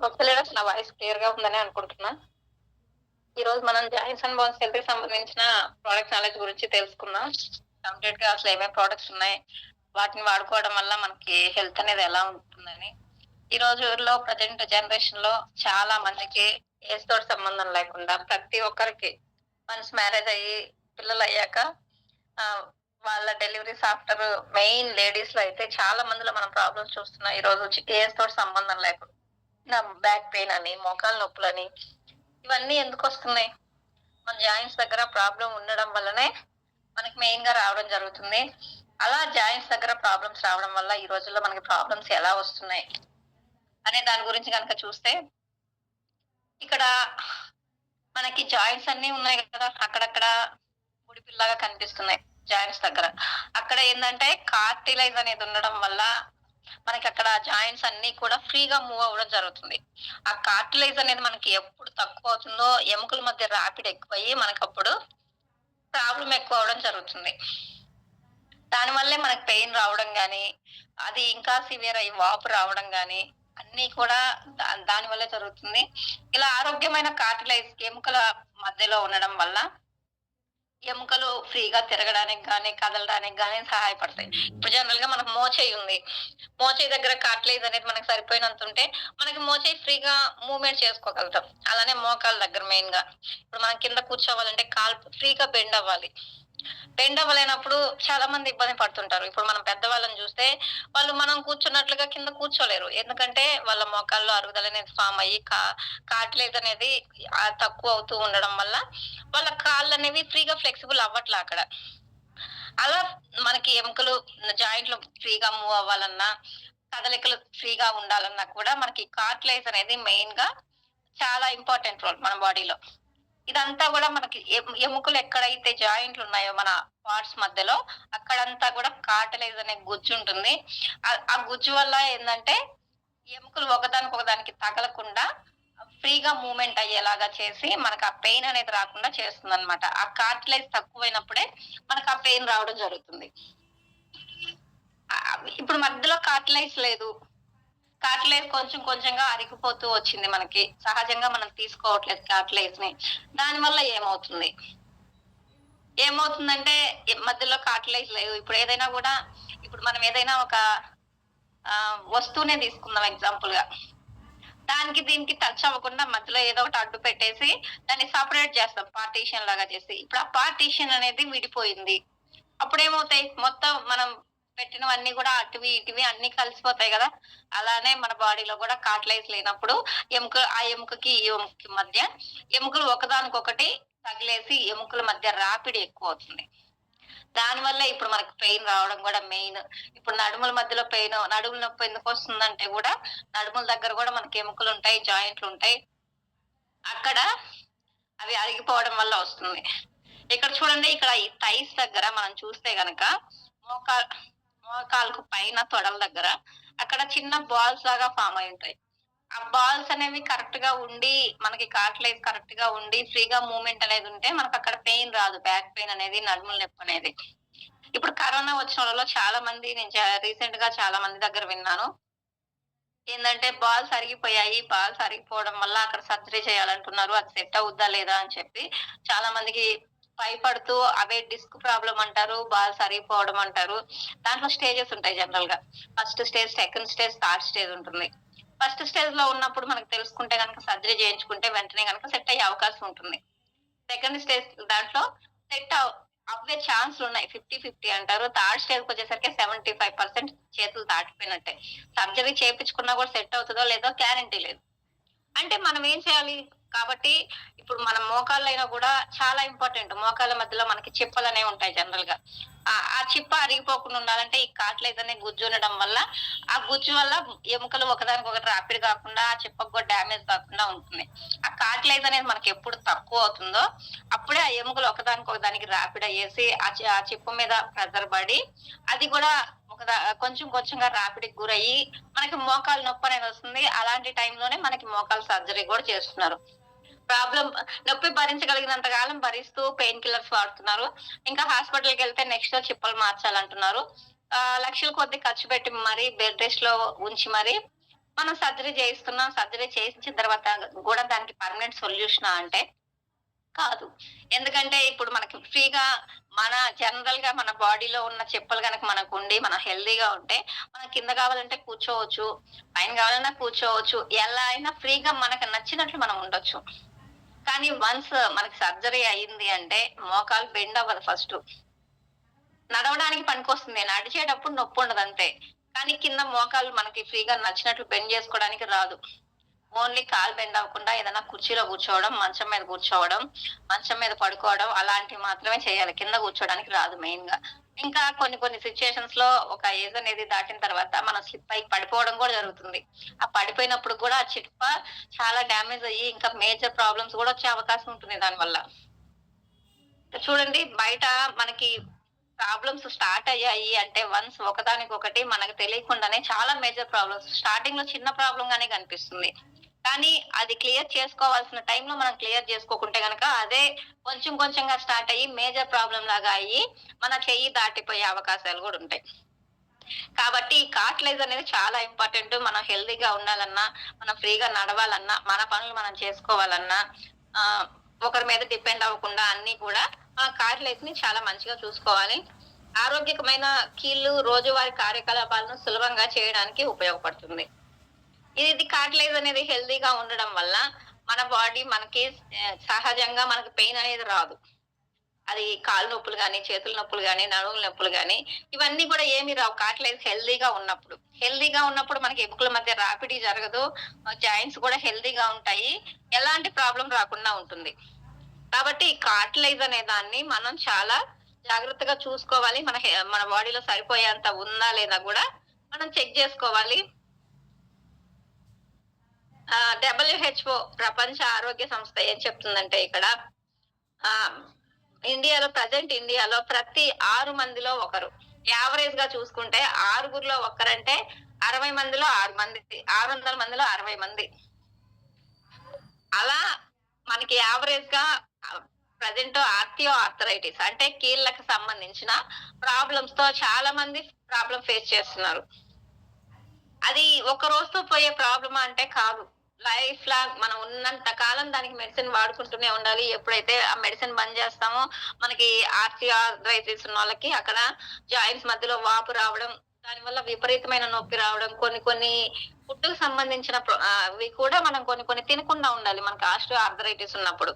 Okay leaders. నా voice క్లియర్‌గా ఉందని అనుకుంటున్నా. ఈరోజు మనం జాయింట్స్ అండ్ బోన్స్ హెల్త్‌కి సంబంధించిన ప్రొడక్ట్ నాలెడ్జ్ గురించి తెలుసుకుందాం. కంప్లీట్‌గా అసలు ఏమేం ప్రొడక్ట్స్ ఉన్నాయి, వాటిని వాడుకోవడం వల్ల మనకి హెల్త్ అనేది ఎలా ఉంటుందని. ఈ రోజుల్లో ప్రెజెంట్ జనరేషన్‌లో చాలా మందికి ఏజ్‌తోటి సంబంధం లేకుండా ప్రతి ఒక్కరికి వన్స్ మ్యారేజ్ అయ్యి పిల్లలయ్యాక ఆహ్, వాళ్ళ డెలివరీస్ ఆఫ్టర్ మెయిన్ లేడీస్‌లో అయితే చాలా మందిలో మనం ప్రాబ్లమ్స్ చూస్తున్నాం. ఈరోజు ఏజ్‌తోటి సంబంధం లేకుండా. బ్యాక్ పెయిన్ అని, మోకాళ్ళ నొప్పులని ఇవన్నీ ఎందుకొస్తున్నాయి? మన జాయింట్స్ దగ్గర ప్రాబ్లమ్ ఉండడం వల్లనే మనకి మెయిన్‌గా రావడం జరుగుతుంది. అలా జాయింట్స్ దగ్గర ప్రాబ్లమ్స్ రావడం వల్ల ఈ రోజుల్లో మనకి ప్రాబ్లమ్స్ ఎలా వస్తున్నాయి అనే దాని గురించి గనక చూస్తే, ఇక్కడ మనకి జాయింట్స్ అన్నీ ఉన్నాయి కదా! అక్కడక్కడ ముడిపిల్లాగా కనిపిస్తున్నాయి జాయింట్స్ దగ్గర. అక్కడ ఏందంటే కార్టిలేజ్ అనేది ఉండడం వల్ల మనకక్కడ జాయింట్స్ అన్నీ కూడా ఫ్రీగా మూవ్ అవ్వడం జరుగుతుంది. ఆ కార్టిలేజ్ అనేది మనకి ఎప్పుడు తక్కువవుతుందో ఎముకల మధ్య రాపిడి ఎక్కువయ్యి మనకప్పుడు ప్రాబ్లమ్ ఎక్కువవ్వడం జరుగుతుంది. దానివల్లే మనకు పెయిన్ రావడం గాని, అది ఇంకా సివియర్ అయ్యి వాపు రావడం గాని, అన్నీ కూడా దాని వల్లే జరుగుతుంది. ఇలా ఆరోగ్యమైన కార్టిలేజ్ ఎముకల మధ్యలో ఉండడం వల్ల ఎముకలు ఫ్రీగా తిరగడానికి గాని, కదలడానికి గాని సహాయపడతాయి. ఇప్పుడు జనరల్‌గా మనకు మోచేయి ఉంది. మోచేయి దగ్గర కార్టిలేజ్ అనేది మనకు సరిపోయినంతుంటే, మనకి మోచేయి ఫ్రీగా మూవ్‌మెంట్ చేసుకోగలుగుతాం. అలానే మోకాళ్ళ దగ్గర మెయిన్‌గా. ఇప్పుడు మనం కింద కూర్చోవాలంటే కాళ్ళు ఫ్రీగా బెండ్ అవ్వాలి. బెండ్ అవ్వలేనప్పుడు చాలా మంది ఇబ్బంది పడుతుంటారు. ఇప్పుడు మనం పెద్దవాళ్ళని చూస్తే, వాళ్ళు మనం కూర్చున్నట్లుగా కింద కూర్చోలేరు. ఎందుకంటే వాళ్ళ మోకాళ్ళలో అరుగుదల అనేది ఫార్మ్ అయ్యి కార్టిలేజ్ అనేది తక్కువ అవుతూ ఉండడం వల్ల, వాళ్ళ కాళ్ళనేవి ఫ్రీగా ఫ్లెక్సిబుల్ అవ్వట్ల అక్కడ. అలా మనకి ఎముకలు, జాయింట్లు ఫ్రీగా మూవ్ అవ్వాలన్నా, కదలికలు ఫ్రీగా ఉండాలన్నా కూడా మనకి కార్టిలేజ్ అనేది మెయిన్‌గా చాలా ఇంపార్టెంట్ రోల్ మన బాడీలో. ఇదంతా గూడా మనకి ఎముకలు ఎక్కడైతే జాయింట్లున్నాయో మన పార్ట్స్ మధ్యలో, అక్కడంతా గూడా కార్టిలేజ్ అనే గుజ్జుంటుంది. ఆ గుజ్జు వల్ల ఏందంటే, ఎముకలు ఒకదానికొకదానికి తగలకుండా ఫ్రీగా మూవ్‌మెంట్ అయ్యేలాగా చేసి, మనకు ఆ పెయిన్ అనేది రాకుండా చేస్తుందనమాట. ఆ కార్టిలేజ్ తక్కువైనప్పుడే మనకు ఆ పెయిన్ రావడం జరుగుతుంది. ఇప్పుడు మధ్యలో కార్టిలేజ్ లేదు. కార్టిలేజ్ కొంచెం కొంచెంగా అరిగిపోతూ వచ్చింది మనకి. సహజంగా మనం తీసుకోవట్లేదు కార్టిలేజ్‌ని. దానివల్ల ఏమవుతుంది? ఏమవుతుందంటే మధ్యలో కార్టిలేజ్ లేవు. ఇప్పుడు ఏదైనా గూడా ఇప్పుడు మనం ఏదైనా ఒక వస్తువునే తీసుకుందాం ఎగ్జాంపుల్‌గా. దానికి దీనికి టచ్ అవ్వకుండా మధ్యలో ఏదో ఒకటి అడ్డు పెట్టేసి దాన్ని సెపరేట్ చేస్తాం పార్టీషన్ లాగా చేసి. ఇప్పుడు ఆ పార్టీషన్ అనేది విడిపోయింది. అప్పుడేమవుతాయి? మొత్తం మనం పెట్టినవన్నీ గూడా అటువి, ఇటువి అన్నీ కలిసిపోతాయి గదా! అలానే మన బాడీలో గూడా కార్టిలేజ్ లేనప్పుడు ఆ ఎముకకి, ఈ ఎముకకి మధ్య ఎముకలు ఒకదానికొకటి తగిలేసి ఎముకల మధ్య రాపిడి ఎక్కువవుతుంది. దానివల్లే ఇప్పుడు మనకు పెయిన్ రావడం గూడా మెయిన్. ఇప్పుడు నడుముల మధ్యలో పెయిన్, నడుము నొప్పి ఎందుకొస్తుందంటే గూడా, నడుముల దగ్గర గూడా మనకి ఎముకలుంటాయి, జాయింట్లుంటాయి. అక్కడ అవి అరిగిపోవడం వల్ల వస్తుంది. ఇక్కడ చూడండి, ఇక్కడ ఈ థైస్ దగ్గర మనం చూస్తే గనక మోకా మోకాలుకు పైన తొడల దగ్గర అక్కడ చిన్న బాల్స్ లాగా ఫార్మ్ అయ్యుంటాయి. ఆ బాల్స్ అనేవి కరెక్ట్‌గా ఉండి, మనకి కార్టిలేజ్ కరెక్ట్‌గా ఉండి, ఫ్రీగా మూవ్‌మెంట్ అనేది ఉంటే మనకక్కడ పెయిన్ రాదు. బ్యాక్ పెయిన్ అనేది, నడుముల నొప్పనేది. ఇప్పుడు కరోనా వచ్చినోళ్ళలో చాలా మంది నేను రీసెంట్‌గా చాలా మంది దగ్గర విన్నాను. ఏందంటే బాల్స్ అరిగిపోయాయి. బాల్స్ అరిగిపోవడం వల్ల అక్కడ సర్జరీ చేయాలంటున్నారు. అది సెట్ అవుద్దా లేదా అని చెప్పి చాలా మందికి భయపడుతూ అవే డిస్క్ ప్రాబ్లమ్ అంటారు. బాల్స్ అరిగిపోవడం అంటారు. దాంట్లో స్టేజెస్ ఉంటాయి జనరల్‌గా. First stage, second stage, third stage ఉంటుంది. ఫస్ట్ స్టేజ్‌లో ఉన్నప్పుడు మనకు తెలుసుకుంటే గనక సర్జరీ చేయించుకుంటే వెంటనే గనక సెట్ అయ్యే అవకాశం ఉంటుంది. సెకండ్ స్టేజ్ దాంట్లో సెట్ అవ్వే ఛాన్స్‌లున్నాయి. 50, 50 అంటారు. థర్డ్ స్టేజ్‌కొచ్చేసరికి 75% చేతులు దాటిపోయినట్టే. సర్జరీ చేపించుకున్నా కూడా సెట్ అవుతదో లేదో గ్యారంటీ లేదు. అంటే మనం ఏం చేయాలి? కాబట్టి ఇప్పుడు మన మోకాళ్ళైనా గూడా చాలా ఇంపార్టెంట్. మోకాళ్ళ మధ్యలో మనకి చిప్పలనేవి ఉంటాయి జనరల్‌గా. ఆ చిప్ప అరిగిపోకుండా ఉండాలంటే ఈ కార్టిలేజ్ అనే గుజ్జు ఉండడం వల్ల, ఆ గుజ్జు వల్ల ఎముకలు ఒకదానికొకటి రాపిడి కాకుండా, ఆ చిప్పకు కూడా డ్యామేజ్ కాకుండా ఉంటుంది. ఆ కార్టిలేజ్ అనేది మనకెప్పుడు తక్కువ అవుతుందో, అప్పుడే ఆ ఎముకలు ఒకదానికొకదానికి రాపిడి అయ్యేసి, ఆ చిప్ప మీద ప్రెషర్ పడి, అది కూడా కొంచెం కొంచెంగా రాపిడికి గురయ్యి మనకి మోకాలు నొప్పనేది వస్తుంది. అలాంటి టైంలోనే మనకి మోకాలు సర్జరీ గూడా చేస్తున్నారు. ప్రాబ్లమ్ నొప్పి భరించగలిగినంత కాలం భరిస్తూ పెయిన్ కిల్లర్స్ వాడుతున్నారు. ఇంకా హాస్పిటల్‌కెళ్తే నెక్స్ట్ చిప్పలు మార్చాలంటున్నారు. లక్షల కొద్దీ ఖర్చు పెట్టి బెడ్ రెస్ట్‌లో ఉంచి మరి మనం సర్జరీ చేయిస్తున్నాం. సర్జరీ చేయించిన తర్వాత కూడా దానికి పర్మనెంట్ సొల్యూషనా అంటే కాదు. ఎందుకంటే ఇప్పుడు మనకి ఫ్రీగా మన జనరల్‌గా మన బాడీలో ఉన్న చెప్పులు గనక మనకుండి, మనం హెల్తీగా ఉంటే, మనం కింద కావాలంటే కూర్చోవచ్చు. పైన కావాలన్నా కూర్చోవచ్చు. ఎలా అయినా ఫ్రీగా మనకు నచ్చినట్లు మనం ఉండొచ్చు. కానీ వన్స్ మనకి సర్జరీ అయింది అంటే మోకాలు బెండ్ అవ్వదు ఫస్టు. నడవడానికి పనికొస్తుంది. నడిచేటప్పుడు నొప్పుండదంతే. కానీ కింద మోకాళ్ళు మనకి ఫ్రీగా నచ్చినట్లు బెండ్ జేసుకోవడానికి రాదు. ఓన్లీ కాలు బెండ్ అవ్వకుండా ఏదైనా కుర్చీలో కూర్చోవడం, మంచం మీద కూర్చోవడం, మంచం మీద పడుకోవడం అలాంటివి మాత్రమే చేయాలి. కింద కూర్చోవడానికి రాదు మెయిన్‌గా. ఇంకా కొన్ని కొన్ని సిట్యుయేషన్స్‌లో ఒక ఏజ్ అనేది దాటిన తర్వాత మనం స్లిప్ అయి పడిపోవడం గూడా జరుగుతుంది. ఆ పడిపోయినప్పుడు గూడా ఆ చిప్ప చాలా డ్యామేజ్ అయ్యి ఇంకా మేజర్ ప్రాబ్లమ్స్ గూడా వచ్చే అవకాశం ఉంటుంది దానివల్ల. చూడండి బయట మనకి ప్రాబ్లమ్స్ స్టార్ట్ అయ్యాయి అంటే వన్స్ ఒకదానికొకటి మనకు తెలియకుండానే చాలా మేజర్ ప్రాబ్లమ్స్ స్టార్టింగ్‌లో చిన్న ప్రాబ్లమ్ గానే కనిపిస్తుంది. కానీ అది క్లియర్ చేసుకోవాల్సిన టైంలో మనం క్లియర్ చేసుకోకుంటే గనక అదే కొంచెం కొంచెంగా స్టార్ట్ అయ్యి మేజర్ ప్రాబ్లమ్ లాగా అయ్యి మన చెయ్యి దాటిపోయే అవకాశాలు గూడా ఉంటాయి. కాబట్టి ఈ కార్టిలేజ్ అనేది చాలా ఇంపార్టెంట్. మనం హెల్తీగా ఉండాలన్నా, మనం ఫ్రీగా నడవాలన్నా, మన పనులు మనం చేసుకోవాలన్నా ఆహ్, ఒకరి మీద డిపెండ్ అవ్వకుండా అన్నీ కూడా కార్టిలేజ్‌ని చాలా మంచిగా చూసుకోవాలి. ఆరోగ్యకమైన కీళ్ళు రోజువారీ కార్యకలాపాలను సులభంగా చేయడానికి ఉపయోగపడుతుంది. ఇది కార్టిలేజ్ అనేది హెల్తీగా ఉండడం వల్ల మన బాడీ మనకి సహజంగా మనకి పెయిన్ అనేది రాదు. అది కాళ్ళు నొప్పులు గాని, చేతుల నొప్పులు గాని, నడుముల నొప్పులు గాని, ఇవన్నీ కూడా ఏమి రావు కార్టిలేజ్ హెల్తీగా ఉన్నప్పుడు. హెల్తీగా ఉన్నప్పుడు మనకి ఎముకల మధ్య రాపిడి జరగదు. జాయింట్స్ కూడా హెల్తీగా ఉంటాయి. ఎలాంటి ప్రాబ్లమ్ రాకుండా ఉంటుంది. కాబట్టి ఈ కార్టిలేజ్ అనే దాన్ని మనం చాలా జాగ్రత్తగా చూసుకోవాలి. మన బాడీలో సరిపోయేంత ఉందా లేదా గూడా మనం చెక్ జేసుకోవాలి. డబ్ల్యూహెచ్ఓ ప్రపంచ ఆరోగ్య సంస్థ ఏం చెప్తుందంటే ఇక్కడ ఆహ్, ఇండియాలో ప్రతి 6 మందిలో ఒకరు. యావరేజ్‌గా చూసుకుంటే ఆరుగురిలో ఒక్కరంటే 60 మందిలో 6 మంది. 600 మందిలో 60 మంది. అలా మనకి యావరేజ్‌గా ప్రెజెంట్ ఆర్థరైటిస్ అంటే కీళ్ళకి సంబంధించిన ప్రాబ్లమ్స్‌తో చాలా మంది ప్రాబ్లమ్ ఫేస్ చేస్తున్నారు. అది ఒక రోజుతో పోయే ప్రాబ్లమా అంటే కాదు. లైఫ్ లాంగ్ మనం ఉన్నంత కాలం దానికి మెడిసిన్ వాడుకుంటూనే ఉండాలి. ఎప్పుడైతే ఆ మెడిసిన్ బంద్ చేస్తామో మనకి ఆర్థరైటిస్ ఉన్నోళ్ళకి అక్కడ జాయింట్స్ మధ్యలో వాపు రావడం, దానివల్ల విపరీతమైన నొప్పి రావడం, కొన్ని కొన్ని ఫుడ్‌కి సంబంధించిన అవి కూడా మనం కొన్ని కొన్ని తినకుండా ఉండాలి మనకు ఆర్థరైటిస్ ఉన్నప్పుడు.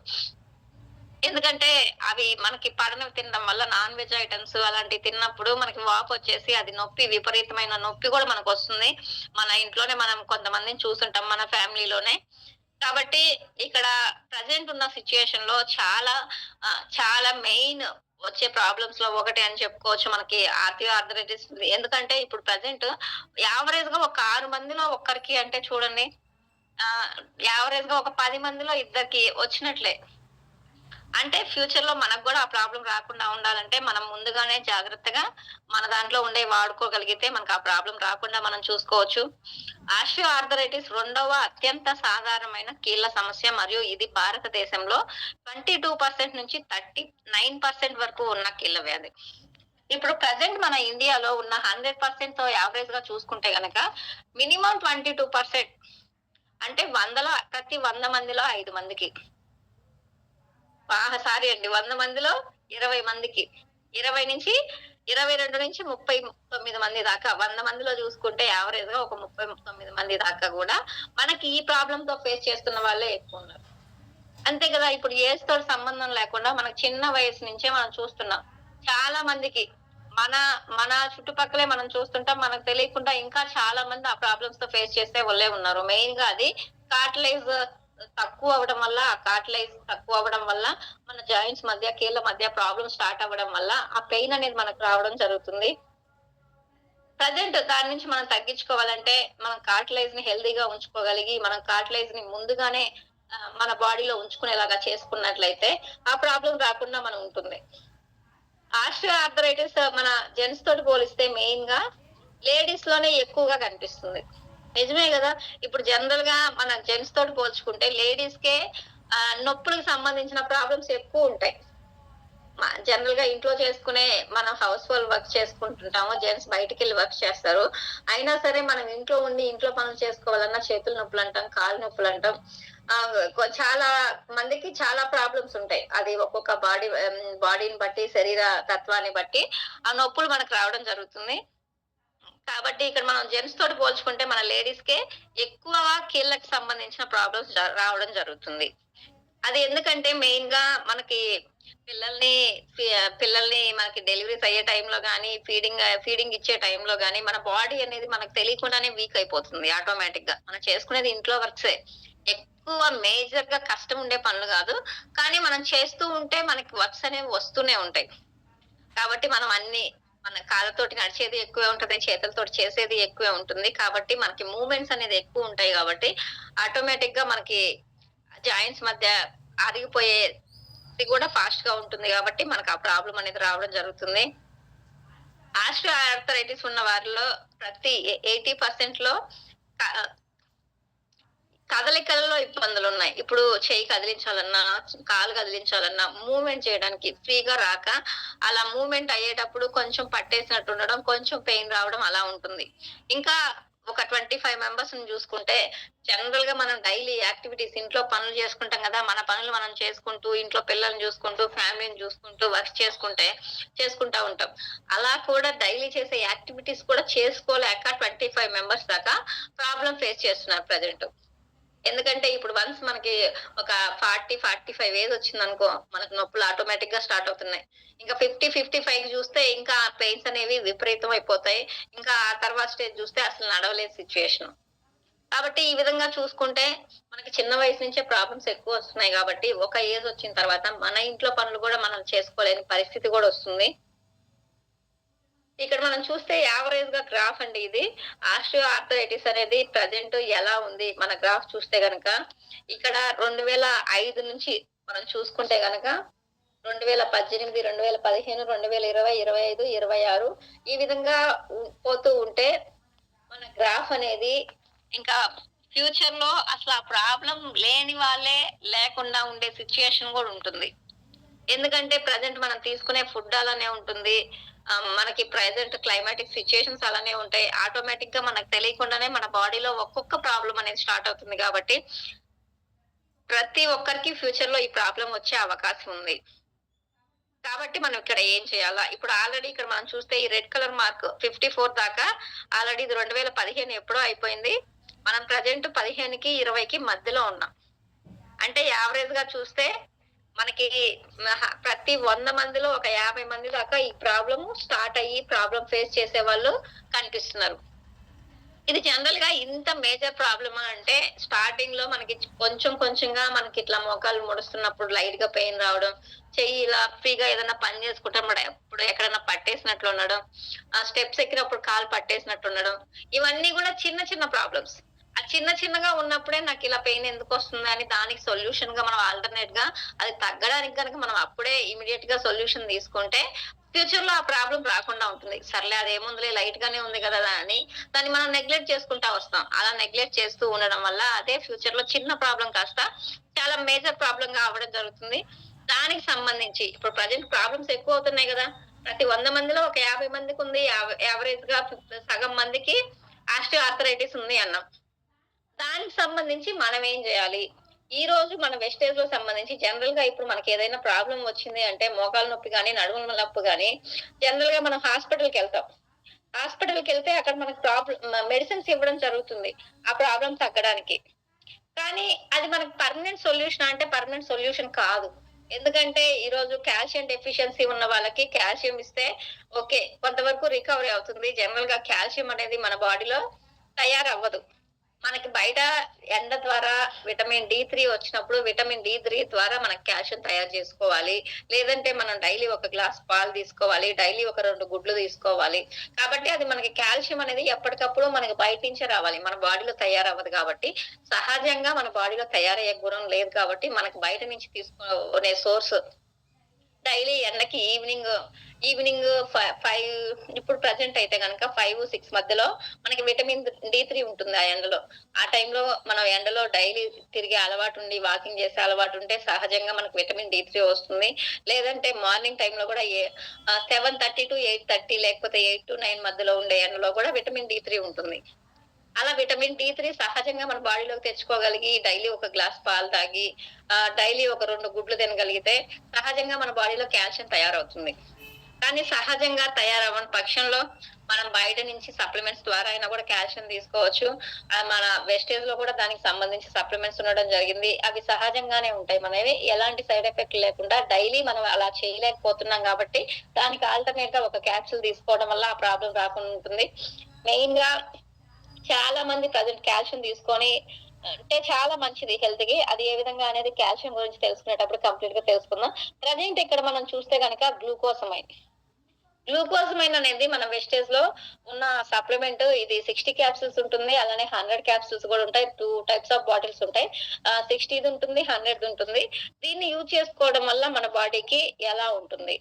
ఎందుకంటే అవి మనకి పడనివి తినడం వల్ల నాన్ వెజ్ ఐటెమ్స్ అలాంటివి తిన్నప్పుడు మనకి వాపొచ్చేసి అది నొప్పి విపరీతమైన నొప్పి గూడా మనకొస్తుంది. మన ఇంట్లోనే మనం కొంతమందిని చూసుంటాం మన ఫ్యామిలీలోనే. కాబట్టి ఇక్కడ ప్రెజెంట్ ఉన్న సిట్యుయేషన్‌లో చాలా మెయిన్ వచ్చే ప్రాబ్లమ్స్‌లో ఒకటి అని చెప్పుకోవచ్చు మనకి ఆర్థరైటిస్. ఎందుకంటే ఇప్పుడు ప్రెజెంట్ యావరేజ్‌గా ఒక 6 మందిలో ఒక్కరికి అంటే చూడండి ఆహ్, యావరేజ్‌గా ఒక 10 మందిలో ఇద్దరికి వచ్చినట్లే. అంటే ఫ్యూచర్‌లో మనకు గూడా ఆ ప్రాబ్లమ్ రాకుండా ఉండాలంటే, మనం ముందుగానే జాగ్రత్తగా మన దాంట్లో ఉండేవి వాడుకోగలిగితే మనకు ఆ ప్రాబ్లమ్ రాకుండా మనం చూసుకోవచ్చు. ఆర్థరైటిస్ రెండవ అత్యంత సాధారణమైన కీళ్ళ సమస్య మరియు ఇది భారతదేశంలో 22% నుంచి 39% వరకు ఉన్న కీళ్ళ వ్యాధి. ఇప్పుడు ప్రెజెంట్ మన ఇండియాలో ఉన్న 100%తో యావరేజ్‌గా చూసుకుంటే గనక మినిమమ్ 22% అంటే ప్రతి 100 మందిలో 5 మందికి. సారీ అండి. 100 మందిలో 20 మందికి. 22-39 మంది దాకా 100 మందిలో చూసుకుంటే యావరేజ్‌గా ఒక 39 మంది దాకా గూడా మనకి ఈ ప్రాబ్లమ్‌తో ఫేస్ చేస్తున్న వాళ్ళే ఎక్కువున్నారు. అంతే కదా! ఇప్పుడు ఏజ్‌తోటి సంబంధం లేకుండా మనకు చిన్న వయస్సు నుంచే మనం చూస్తున్నాం. చాలా మందికి మన మన చుట్టుపక్కలే మనం చూస్తుంటాం. మనకు తెలియకుండా ఇంకా చాలా మంది ఆ ప్రాబ్లమ్స్‌తో ఫేస్ చేసే వాళ్ళే ఉన్నారు. మెయిన్‌గా అది కార్టిలేజ్ తక్కువ అవ్వడం వల్ల మన జాయింట్స్ మధ్య, కీళ్ళ మధ్య ప్రాబ్లమ్ స్టార్ట్ అవ్వడం వల్ల ఆ పెయిన్ అనేది మనకు రావడం జరుగుతుంది. ప్రెజెంట్ దాని నుంచి మనం తగ్గించుకోవాలంటే మనం కార్టిలేజ్‌ని హెల్తీగా ఉంచుకోగలిగి, మనం కార్టిలేజ్‌ని ముందుగానే మన బాడీలో ఉంచుకునేలాగా చేసుకున్నట్లయితే ఆ ప్రాబ్లమ్ రాకుండా మనం ఉంటుంది. ఆర్థరైటిస్ మన జెంట్స్ తోటి పోలిస్తే మెయిన్‌గా లేడీస్‌లోనే ఎక్కువగా కనిపిస్తుంది. నిజమే గదా! ఇప్పుడు జనరల్‌గా మన జెంట్స్ తోటి పోల్చుకుంటే లేడీస్‌కే నొప్పులకు సంబంధించిన ప్రాబ్లమ్స్ ఎక్కువుంటాయి. జనరల్‌గా ఇంట్లో చేసుకునే మనం హౌస్ హోల్డ్ వర్క్ చేసుకుంటుంటాము. జెంట్స్ బయటికెళ్ళి వర్క్ చేస్తారు. అయినా సరే మనం ఇంట్లో ఉండి ఇంట్లో పనులు చేసుకోవాలన్నా చేతుల నొప్పులంటాం, కాళ్ళు నొప్పులంటాం. చాలా మందికి చాలా ప్రాబ్లమ్స్ ఉంటాయి. అది ఒక్కొక్క బాడీని బట్టి, శరీర తత్వాన్ని బట్టి ఆ నొప్పులు మనకు రావడం జరుగుతుంది. కాబట్టి ఇక్కడ మనం జెంట్స్ తోటి పోల్చుకుంటే మన లేడీస్‌కే ఎక్కువ కీళ్ళకి సంబంధించిన ప్రాబ్లమ్స్ రావడం జరుగుతుంది. అది ఎందుకంటే మెయిన్‌గా మనకి పిల్లల్ని పిల్లల్ని మనకి డెలివరీస్ అయ్యే టైంలో గాని, ఫీడింగ్ ఇచ్చే టైంలో గాని, మన బాడీ అనేది మనకు తెలియకుండానే వీక్ అయిపోతుంది ఆటోమేటిక్‌గా. మనం చేసుకునేది ఇంట్లో వర్క్సే. ఎక్కువ మేజర్‌గా కష్టం ఉండే పనులు గాదు. కానీ మనం చేస్తూ ఉంటే మనకి వర్క్స్ అనేవి వస్తూనే ఉంటాయి. కాబట్టి మనం మన కాళ్ళతోటి నడిచేది ఎక్కువే ఉంటది. చేతులతోటి చేసేది ఎక్కువే ఉంటుంది. కాబట్టి మనకి మూవ్‌మెంట్స్ అనేది ఎక్కువుంటాయి గాబట్టి, ఆటోమేటిక్‌గా మనకి జాయింట్స్ మధ్య అరిగిపోయేది గూడా ఫాస్ట్‌గా ఉంటుంది గాబట్టి, మనకు ఆ ప్రాబ్లమ్ అనేది రావడం జరుగుతుంది. ఆస్టియో ఆర్థరైటిస్ ఉన్న వారిలో ప్రతి 80%లో క కదలికల్లో ఇబ్బందులున్నాయి. ఇప్పుడు చెయ్యి కదిలించాలన్నా, కాలు కదిలించాలన్నా, మూవ్‌మెంట్ చేయడానికి ఫ్రీగా రాక, అలా మూవ్‌మెంట్ అయ్యేటప్పుడు కొంచెం పట్టేసినట్టు ఉండడం, కొంచెం పెయిన్ రావడం అలా ఉంటుంది. ఇంకా ఒక 25 మెంబర్స్‌ని జూసుకుంటే, జనరల్‌గా మనం డైలీ యాక్టివిటీస్ ఇంట్లో పనులు చేసుకుంటాం గదా! మన పనులు మనం చేసుకుంటూ, ఇంట్లో పిల్లల్ని జూసుకుంటూ, ఫ్యామిలీని జూసుకుంటూ, చేసుకుంటా ఉంటాం. అలా కూడా డైలీ చేసే యాక్టివిటీస్ కూడా చేసుకోలేక 25 మెంబర్స్ దాకా ప్రాబ్లమ్ ఫేస్ చేస్తున్నారు ప్రెజెంట్. ఎందుకంటే ఇప్పుడు వన్స్ మనకి ఒక 40, 45 ఏజ్ వచ్చిందనుకో, మనకు నొప్పులు ఆటోమేటిక్‌గా స్టార్ట్ అవుతున్నాయి. ఇంకా 50, 55కి చూస్తే ఇంకా పెయిన్స్ అనేవి విపరీతం అయిపోతాయి. ఇంకా ఆ తర్వాత స్టేజ్ చూస్తే అసలు నడవలేని సిట్యుయేషన్. కాబట్టి ఈ విధంగా చూసుకుంటే మనకి చిన్న వయసు నుంచే ప్రాబ్లమ్స్ ఎక్కువ వస్తున్నాయి కాబట్టి, ఒక ఏజ్ వచ్చిన తర్వాత మన ఇంట్లో పనులు కూడా మనం చేసుకోలేని పరిస్థితి కూడా వస్తుంది. ఇక్కడ మనం చూస్తే యావరేజ్‌గా గ్రాఫ్ అండి ఇది. ఆస్టియో ఆర్థరైటిస్ అనేది ప్రెజెంట్ ఎలా ఉంది? మన గ్రాఫ్ చూస్తే గనక, ఇక్కడ 2005 నుంచి మనం చూసుకుంటే గనక 2018, 2015, 2020, 25, 26 ఈ విధంగా పోతూ ఉంటే మన గ్రాఫ్ అనేది ఇంకా ఫ్యూచర్‌లో అసల ఆ ప్రాబ్లమ్ లేని వాళ్ళే లేకుండా ఉండే సిట్యుయేషన్ గూడా ఉంటుంది. ఎందుకంటే ప్రెజెంట్ మనం తీసుకునే ఫుడ్ అలానే ఉంటుంది. మనకి ప్రెజెంట్ క్లైమాటిక్ సిట్యుయేషన్స్ అలానే ఉంటాయి. ఆటోమేటిక్‌గా మనకు తెలియకుండానే మన బాడీలో ఒక్కొక్క ప్రాబ్లమ్ అనేది స్టార్ట్ అవుతుంది గాబట్టి, ప్రతి ఒక్కరికి ఫ్యూచర్‌లో ఈ ప్రాబ్లమ్ వచ్చే అవకాశం ఉంది. కాబట్టి మనం ఇక్కడ ఏం చేయాలా? ఇప్పుడు ఆల్రెడీ ఇక్కడ మనం చూస్తే ఈ రెడ్ కలర్ మార్క్ 54 దాకా ఆల్రెడీ ఇది 2015 ఎప్పుడో అయిపోయింది. మనం ప్రెజెంట్ 15కి, 20కి మధ్యలో ఉన్నాం. అంటే యావరేజ్‌గా చూస్తే మనకి ప్రతి 100 మందిలో ఒక 50 మంది దాకా ఈ ప్రాబ్లమ్ స్టార్ట్ అయ్యి ప్రాబ్లమ్ ఫేస్ చేసేవాళ్ళు కనిపిస్తున్నారు. ఇది జనరల్‌గా ఇంత మేజర్ ప్రాబ్లమా అంటే స్టార్టింగ్‌లో మనకి కొంచెం కొంచెంగా మనకిట్లా మోకాళ్ళు ముడుస్తున్నప్పుడు లైట్‌గా పెయిన్ రావడం, చెయ్యి ఇలా ఫ్రీగా ఏదైనా పని చేసుకుంటే ఇప్పుడు ఎక్కడైనా పట్టేసినట్లు ఉండడం, స్టెప్స్ ఎక్కినప్పుడు కాలు పట్టేసినట్టు ఉండడం, ఇవన్నీ గూడా చిన్న చిన్న ప్రాబ్లమ్స్. ఆ చిన్న చిన్నగా ఉన్నప్పుడే నాకిలా పెయిన్ ఎందుకొస్తుందని దానికి సొల్యూషన్‌గా మనం ఆల్టర్‌నేట్‌గా అది తగ్గడానికి గనక మనం అప్పుడే ఇమ్మీడియేట్‌గా సొల్యూషన్ తీసుకుంటే ఫ్యూచర్‌లో ఆ ప్రాబ్లమ్ రాకుండా ఉంటుంది. సర్లే అదేముందిలే లైట్ గానే ఉంది గదా! అని దాన్ని మనం నెగ్లెక్ట్ చేసుకుంటా వస్తాం. అలా నెగ్లెక్ట్ చేస్తూ ఉండడం వల్ల అదే ఫ్యూచర్‌లో చిన్న ప్రాబ్లమ్ కాస్త చాలా మేజర్ ప్రాబ్లమ్‌గా అవ్వడం జరుగుతుంది. దానికి సంబంధించి ఇప్పుడు ప్రెజెంట్ ప్రాబ్లమ్స్ ఎక్కువవుతున్నాయి గదా! ప్రతి 100 మందిలో ఒక 50 మందికుంది. యావరేజ్‌గా సగం మందికి ఆస్టియో ఆర్థరైటిస్ ఉంది అన్నాం. దానికి సంబంధించి మనం ఏం జేయాలి? ఈ రోజు మన వెస్టేజ్‌లో సంబంధించి జనరల్‌గా ఇప్పుడు మనకేదైనా ప్రాబ్లమ్ వచ్చింది అంటే మోకాలు నొప్పి గాని, నడుముల నొప్పి గాని జనరల్‌గా మనం హాస్పిటల్‌కెళ్తాం. హాస్పిటల్‌కెళ్తే అక్కడ మనకు మెడిసిన్స్ ఇవ్వడం జరుగుతుంది. ఆ ప్రాబ్లమ్ తగ్గడానికి. కానీ అది మనకు పర్మనెంట్ సొల్యూషనా అంటే పర్మనెంట్ సొల్యూషన్ కాదు. ఎందుకంటే ఈరోజు కాల్షియం డెఫిషియన్సీ ఉన్న వాళ్ళకి కాల్షియం ఇస్తే ఓకే. కొంతవరకు రికవరీ అవుతుంది. జనరల్‌గా కాల్షియం అనేది మన బాడీలో తయారవ్వదు. మనకి బయట ఎండ ద్వారా విటమిన్ డి3 వచ్చినప్పుడు విటమిన్ డి3 ద్వారా మనకు కాల్షియం తయారు చేసుకోవాలి. లేదంటే మనం డైలీ ఒక గ్లాస్ పాలు తీసుకోవాలి. డైలీ ఒక 2 గుడ్లు తీసుకోవాలి. కాబట్టి అది మనకి కాల్షియం అనేది ఎప్పటికప్పుడు మనకి బయట నుంచే రావాలి. మన బాడీలో తయారవ్వదు కాబట్టి, సహజంగా మన బాడీలో తయారయ్యే గుణం లేదు కాబట్టి, మనకు బయట నుంచి తీసుకునే సోర్స్ డైలీ ఎండకి ఈవినింగ్ 5 ఇప్పుడు ప్రెజెంట్ అయితే గనక 5, 6 మధ్యలో మనకి విటమిన్ డి3 ఉంటుంది ఆ ఎండలో. ఆ టైంలో మనం ఎండలో డైలీ తిరిగే అలవాటుండి, వాకింగ్ చేసే అలవాటుంటే సహజంగా మనకు విటమిన్ డి3 వస్తుంది. లేదంటే మార్నింగ్ టైంలో కూడా 7:30-8:30 లేకపోతే 8-9 మధ్యలో ఉండే ఎండలో కూడా విటమిన్ డి3 ఉంటుంది. అలా విటమిన్ డి3 సహజంగా మన బాడీలోకి తెచ్చుకోగలిగి డైలీ ఒక గ్లాస్ పాలు తాగి, డైలీ ఒక 2 గుడ్లు తినగలిగితే సహజంగా మన బాడీలో కాల్షియం తయారవుతుంది. కానీ సహజంగా తయారవ్వని పక్షంలో మనం బయట నుంచి సప్లిమెంట్స్ ద్వారా అయినా కూడా కాల్షియం తీసుకోవచ్చు. మన వెస్టేజ్‌లో కూడా దానికి సంబంధించి సప్లిమెంట్స్ ఉండడం జరిగింది. అవి సహజంగానే ఉంటాయి మనవి. ఎలాంటి సైడ్ ఎఫెక్ట్ లేకుండా డైలీ మనం అలా చేయలేకపోతున్నాం కాబట్టి దానికి ఆల్టర్‌నేట్‌గా ఒక క్యాప్సూల్ తీసుకోవడం వల్ల ఆ ప్రాబ్లమ్ రాకుండా ఉంటుంది. మెయిన్‌గా చాలా మంది ప్రెజెంట్ కాల్షియం తీసుకొని అంటే చాలా మంచిది హెల్త్‌కి. అది ఏ విధంగా అనేది కాల్షియం గురించి తెలుసుకునేటప్పుడు కంప్లీట్‌గా తెలుసుకుందాం. ప్రెజెంట్ ఇక్కడ మనం చూస్తే గనక గ్లూకోసమైన్. గ్లూకోసమైన్ అనేది మన వెస్టేజ్‌లో ఉన్న సప్లిమెంట్. ఇది 60 క్యాప్సూల్స్ ఉంటుంది. అలానే 100 క్యాప్సూల్స్ కూడా ఉంటాయి. 2 టైప్స్ ఆఫ్ బాటిల్స్ ఉంటాయి. 60ది ఉంటుంది. 100ది ఉంటుంది. దీన్ని యూజ్ చేసుకోవడం వల్ల మన బాడీకి ఎలా ఉంటుంది?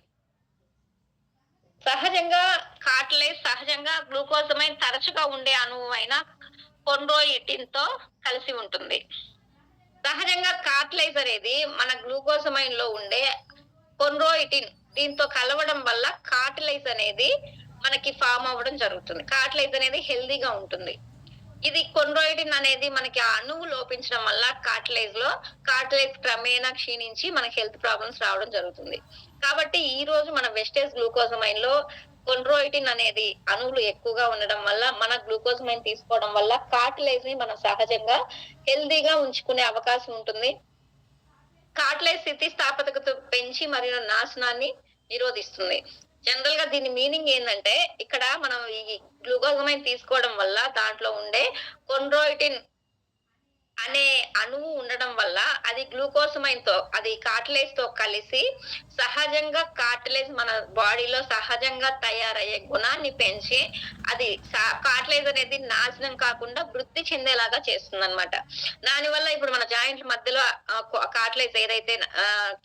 సహజంగా సహజంగా గ్లూకోజమైన్ తరచుగా ఉండే అణువు అయిన కొండ్రోయిటిన్‌తో కలిసి ఉంటుంది. సహజంగా కార్టిలేజ్ అనేది మన గ్లూకోజమైన్‌లో ఉండే కొండ్రోయిటిన్ దీంతో కలవడం వల్ల కార్టిలేజ్ అనేది మనకి ఫార్మ్ అవ్వడం జరుగుతుంది. కార్టిలేజ్ అనేది హెల్తీగా ఉంటుంది. ఇది కొండ్రోయిటిన్ అనేది మనకి ఆ అణువు లోపించడం వల్ల కార్టిలేజ్ క్రమేణా క్షీణించి మనకి హెల్త్ ప్రాబ్లమ్స్ రావడం జరుగుతుంది. కాబట్టి ఈ రోజు మన వెస్టేజ్ గ్లూకోజమైన్‌లో కొండ్రోయిటిన్ అనేది అణువులు ఎక్కువగా ఉండడం వల్ల మన గ్లూకోజమైన్ తీసుకోవడం వల్ల కార్టిలేజ్‌ని మనం సహజంగా హెల్తీగా ఉంచుకునే అవకాశం ఉంటుంది. కార్టిలేజ్ స్థితిస్థాపకత పెంచి మరియు నాశనాన్ని నిరోధిస్తుంది. జనరల్‌గా దీని మీనింగ్ ఏందంటే, ఇక్కడ మనం ఈ గ్లూకోజమైన్ తీసుకోవడం వల్ల దాంట్లో ఉండే కొండ్రోయిటిన్ అనే అణువు ఉండడం వల్ల అది కార్టిలేజ్‌తో కలిసి సహజంగా కార్టిలేజ్ మన బాడీలో సహజంగా తయారయ్యే గుణాన్ని పెంచి అది కార్టిలేజ్ అనేది నాశనం కాకుండా వృద్ధి చెందేలాగా చేస్తుందన్నమాట. దానివల్ల ఇప్పుడు మన జాయింట్ల మధ్యలో కార్టిలేజ్ ఏదైతే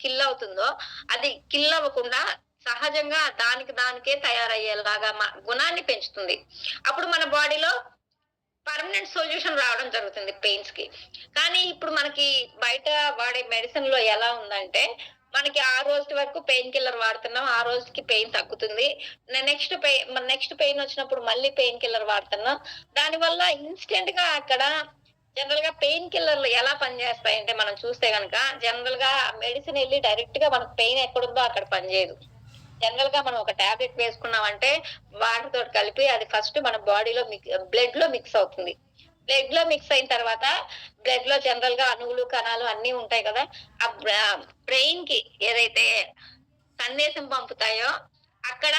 కిల్ అవుతుందో అది కిల్ అవ్వకుండా సహజంగా దానికి దానికే తయారయ్యేలాగా గుణాన్ని పెంచుతుంది. అప్పుడు మన బాడీలో పర్మనెంట్ సొల్యూషన్ రావడం జరుగుతుంది పెయిన్స్‌కి. కానీ ఇప్పుడు మనకి బయట వాడే మెడిసిన్‌లో ఎలా ఉందంటే, మనకి ఆ రోజు వరకు పెయిన్ కిల్లర్ వాడుతున్నాం. ఆ రోజుకి పెయిన్ తగ్గుతుంది. నెక్స్ట్ పెయిన్ వచ్చినప్పుడు మళ్ళీ పెయిన్ కిల్లర్ వాడుతున్నాం. దానివల్ల ఇన్‌స్టంట్‌గా అక్కడ జనరల్‌గా పెయిన్ కిల్లర్‌లు ఎలా పనిచేస్తాయంటే మనం చూస్తే గనక జనరల్‌గా మెడిసిన్ ఎళ్లి డైరెక్ట్‌గా మనకు పెయిన్ ఎక్కడుందో అక్కడ పనిచేయదు. జనరల్‌గా మనం ఒక టాబ్లెట్ వేసుకున్నామంటే వాటర్ తోటి కలిపి అది ఫస్ట్ మన బాడీలో బ్లడ్‌లో మిక్స్ అవుతుంది. బ్లడ్‌లో మిక్స్ అయిన తర్వాత బ్లడ్‌లో జనరల్‌గా అణువులు, కణాలు అన్నీ ఉంటాయి కదా! ఆ బ్రెయిన్‌కి ఏదైతే సందేశం పంపుతాయో అక్కడ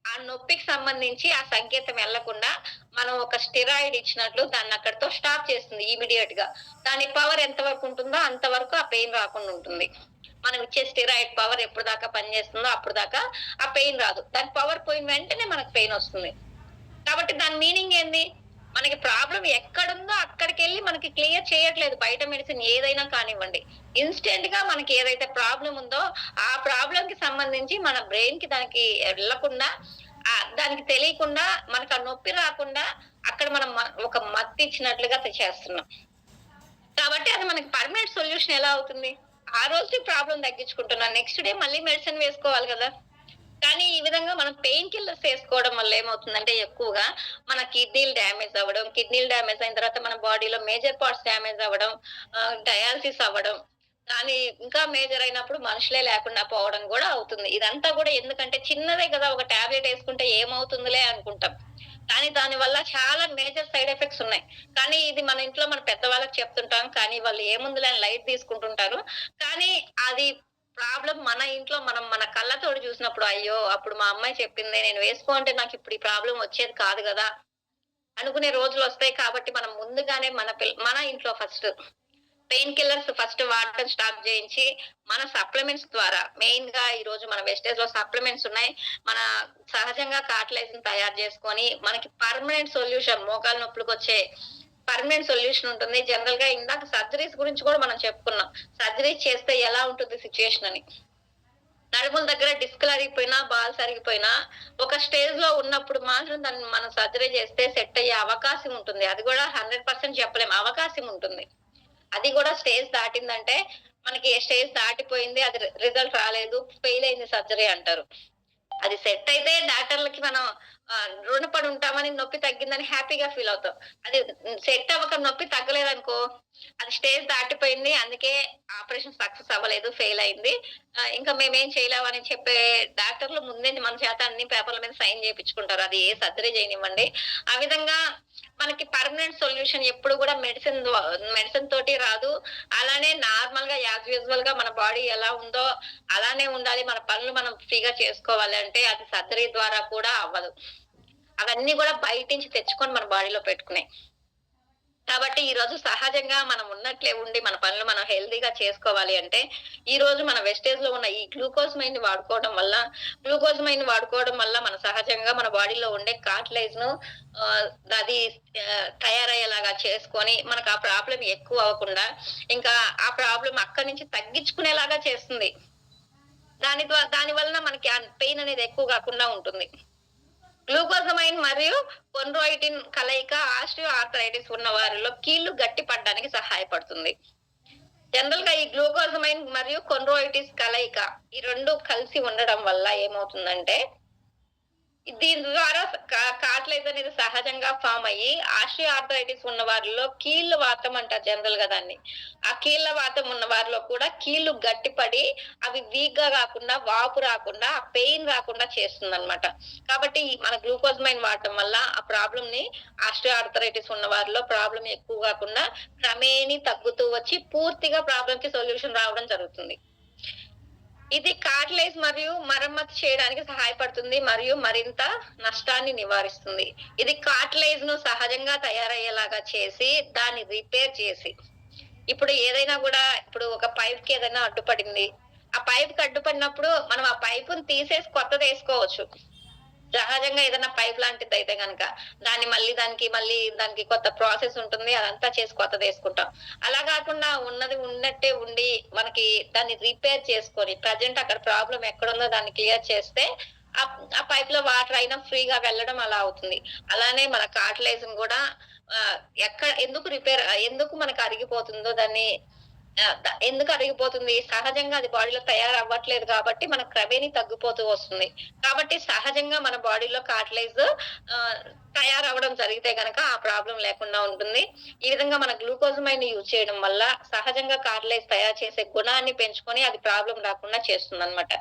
ఆ నొప్పికి సంబంధించి ఆ సంకేతం ఎళ్ళకుండా మనం ఒక స్టెరాయిడ్ ఇచ్చినట్లు దాన్ని అక్కడితో స్టాప్ చేస్తుంది ఇమ్మీడియేట్‌గా. దాని పవర్ ఎంత వరకు ఉంటుందో అంతవరకు ఆ పెయిన్ రాకుండా ఉంటుంది. మనం ఇచ్చే స్టెరాయిడ్ పవర్ ఎప్పటిదాకా పనిచేస్తుందో అప్పటిదాకా ఆ పెయిన్ రాదు. దాని పవర్ పోయిన వెంటనే మనకు పెయిన్ వస్తుంది. కాబట్టి దాని మీనింగ్ ఏంది? మనకి ప్రాబ్లమ్ ఎక్కడుందో అక్కడికెళ్లి మనకి క్లియర్ చేయట్లేదు బయట మెడిసిన్ ఏదైనా కానివ్వండి. ఇన్‌స్టంట్‌గా మనకి ఏదైతే ప్రాబ్లమ్ ఉందో ఆ ప్రాబ్లమ్‌కి సంబంధించి మన బ్రెయిన్‌కి దానికి ఎళ్ళకుండా దానికి తెలియకుండా మనకు ఆ నొప్పి రాకుండా అక్కడ మనం ఒక మత్తిచ్చినట్లుగా చేస్తున్నాం. కాబట్టి అది మనకి పర్మనెంట్ సొల్యూషన్ ఎలా అవుతుంది? ఆ రోజుకి ప్రాబ్లమ్ తగ్గించుకుంటున్నాం. నెక్స్ట్ డే మళ్ళీ మెడిసిన్ వేసుకోవాలి గదా! కానీ ఈ విధంగా మనం పెయిన్ కిల్లర్స్ ఏసుకోవడం వల్ల ఏమవుతుందంటే ఎక్కువగా మన కిడ్నీలు డ్యామేజ్ అయిన తర్వాత మన బాడీలో మేజర్ పార్ట్స్ డ్యామేజ్ అవ్వడం, డయాలిసిస్ అవ్వడం, కానీ ఇంకా మేజర్ అయినప్పుడు మనుషులే లేకుండా పోవడం గూడా అవుతుంది. ఇదంతా గూడా ఎందుకంటే చిన్నదే గదా! ఒక టాబ్లెట్ ఏసుకుంటే ఏమవుతుందిలే అనుకుంటాం. కానీ దాని వల్ల చాలా మేజర్ సైడ్ ఎఫెక్ట్స్ ఉన్నాయి. కానీ ఇది మన ఇంట్లో మన పెద్దవాళ్ళకి చెప్తుంటాం. కానీ వాళ్ళు ఏముందిలే అని లైట్ తీసుకుంటుంటారు. కానీ అది ప్రాబ్లమ్ మన ఇంట్లో మనం మన కళ్ళతోటి చూసినప్పుడు, అయ్యో! అప్పుడు మా అమ్మాయి చెప్పిందే నేను వేసుకోంటే నాకిప్పుడు ఈ ప్రాబ్లమ్ వచ్చేది కాదు గదా! అనుకునే రోజులొస్తాయి కాబట్టి మనం ముందుగానే మన ఇంట్లో ఫస్ట్ పెయిన్ కిల్లర్స్ ఫస్ట్ వాడటం స్టాప్ చేయించి, మన సప్లిమెంట్స్ ద్వారా మెయిన్‌గా ఈరోజు మన వెస్టేజ్‌లో సప్లిమెంట్స్ ఉన్నాయి. మన సహజంగా కార్టిలేజ్‌ని తయారు చేసుకొని, మనకి పర్మనెంట్ సొల్యూషన్ మోకాలు నొప్పులకొచ్చే పర్మనెంట్ సొల్యూషన్ ఉంటుంది. జనరల్‌గా ఇందాక సర్జరీస్ గురించి కూడా మనం చెప్పుకున్నాం. సర్జరీస్ చేస్తే ఎలా ఉంటుంది సిట్యుయేషన్ అని. నడుముల దగ్గర డిస్క్‌లు అరిగిపోయినా, బాల్స్ అరిగిపోయినా, ఒక స్టేజ్‌లో ఉన్నప్పుడు మాత్రం దాన్ని మనం సర్జరీ చేస్తే సెట్ అయ్యే అవకాశం ఉంటుంది. అది గూడా 100% చెప్పలేం. అవకాశం ఉంటుంది. అది గూడా స్టేజ్ దాటిందంటే, మనకి స్టేజ్ దాటిపోయింది. అది రిజల్ట్ రాలేదు. ఫెయిల్ అయింది సర్జరీ అంటారు. అది సెట్ అయితే డాక్టర్‌లకి మనం రుణపడి ఉంటామని, నొప్పి తగ్గిందని హ్యాపీగా ఫీల్ అవుతాం. అది సెట్ అవ్వక నొప్పి తగ్గలేదనుకో, అది స్టేజ్ దాటిపోయింది. అందుకే ఆపరేషన్ సక్సెస్ అవ్వలేదు. ఫెయిల్ అయింది. ఇంకా మేమేం చేయలేమని చెప్పే డాక్టర్‌లు ముందే మన చేత అన్ని పేపర్ల మీద సైన్ చేపించుకుంటారు. అది ఏ సర్జరీ చేయనివ్వండి. ఆ విధంగా మనకి పర్మనెంట్ సొల్యూషన్ ఎప్పుడు కూడా మెడిసిన్ తోటి రాదు. అలానే నార్మల్‌గా యాజ్ యూజువల్‌గా మన బాడీ ఎలా ఉందో అలానే ఉండాలి. మన పనులు మనం ఫ్రీగా చేసుకోవాలి అంటే అది సర్జరీ ద్వారా కూడా అవ్వదు. అవన్నీ గూడా బయట నుంచి తెచ్చుకొని మన బాడీలో పెట్టుకునేయి. కాబట్టి ఈరోజు సహజంగా మనం ఉన్నట్లే ఉండి మన పనులు మనం హెల్తీగా చేసుకోవాలి అంటే, ఈరోజు మన వెస్టేజ్‌లో ఉన్న ఈ గ్లూకోజ్ మైన్ వాడుకోవడం వల్ల మన సహజంగా మన బాడీలో ఉండే కార్టిలేజ్‌ను ఆహ్, అది తయారయ్యేలాగా చేసుకొని, మనకు ఆ ప్రాబ్లమ్ ఎక్కువ అవ్వకుండా, ఇంకా ఆ ప్రాబ్లమ్ అక్కడి నుంచి తగ్గించుకునేలాగా చేస్తుంది. దాని వలన మనకి ఆ పెయిన్ అనేది ఎక్కువ గాకుండా ఉంటుంది. గ్లూకోజమైన్ మరియు కొండ్రోయిటిన్ కలయిక ఆస్టియో ఆర్థరైటిస్ ఉన్న వారిలో కీళ్లు గట్టిపడడానికి సహాయపడుతుంది. జనరల్‌గా ఈ గ్లూకోజమైన్ మరియు కొండ్రోయిటిస్ కలయిక ఈ 2 కలిసి ఉండడం వల్ల ఏమవుతుందంటే, దీని ద్వారా కార్టిలేజ్ అనేది సహజంగా ఫార్మ్ అయ్యి, ఆస్టియో ఆర్థరైటిస్ ఉన్న వారిలో కీళ్ల వాతం అంటారు జనరల్‌గా దాన్ని. ఆ కీళ్ల వాతం ఉన్న వారిలో కూడా కీళ్లు గట్టిపడి, అవి వీక్‌గా గాకుండా, వాపు రాకుండా, ఆ పెయిన్ రాకుండా చేస్తుందన్నమాట. కాబట్టి మన గ్లూకోజమైన్ వాడటం వల్ల ఆ ప్రాబ్లమ్‌ని ఆస్టియో ఆర్థరైటిస్ ఉన్న వారిలో ప్రాబ్లమ్ ఎక్కువ గాకుండా, క్రమేణీ తగ్గుతూ వచ్చి పూర్తిగా ప్రాబ్లమ్‌కి సొల్యూషన్ రావడం జరుగుతుంది. ఇది కార్టిలేజ్ మరియు మరమ్మతు చేయడానికి సహాయపడుతుంది మరియు మరింత నష్టాన్ని నివారిస్తుంది. ఇది కార్టిలేజ్‌ను సహజంగా తయారయ్యేలాగా చేసి, దాన్ని రిపేర్ చేసి, ఇప్పుడు ఏదైనా గూడా ఇప్పుడు ఒక పైప్‌కి ఏదైనా అడ్డుపడింది. ఆ పైప్‌కి అడ్డుపడినప్పుడు మనం ఆ పైపుని తీసేసి కొత్తదేసుకోవచ్చు. సహజంగా ఏదైనా పైప్ లాంటిదయితే గనక. మళ్ళీ దానికి కొత్త ప్రాసెస్ ఉంటుంది. అదంతా చేసి కొత్తదేసుకుంటాం. అలా గాకుండా ఉన్నది ఉన్నట్టే ఉండి, మనకి దాన్ని రిపేర్ చేసుకొని, ప్రెజెంట్ అక్కడ ప్రాబ్లమ్ ఎక్కడుందో దాన్ని క్లియర్ చేస్తే, ఆ పైప్‌లో వాటర్ అయినా ఫ్రీగా వెళ్ళడం అలా అవుతుంది. అలానే మన కార్టిలేజ్‌ని గూడా ఆహ్, ఎందుకు మనకు అరిగిపోతుందో దాన్ని ఎందుకు అరిగిపోతుంది? సహజంగా అది బాడీలో తయారవ్వట్లేదు కాబట్టి, మనకు క్రమేణీ తగ్గిపోతూ వస్తుంది. కాబట్టి సహజంగా మన బాడీలో కార్టిలేజ్ ఆహ్, తయారవ్వడం జరిగితే గనక ఆ ప్రాబ్లమ్ లేకుండా ఉంటుంది. ఈ విధంగా మన గ్లూకోజమైన్ యూజ్ చేయడం వల్ల సహజంగా కార్టిలేజ్ తయారు చేసే గుణాన్ని పెంచుకొని అది ప్రాబ్లమ్ రాకుండా చేస్తుందన్నమాట.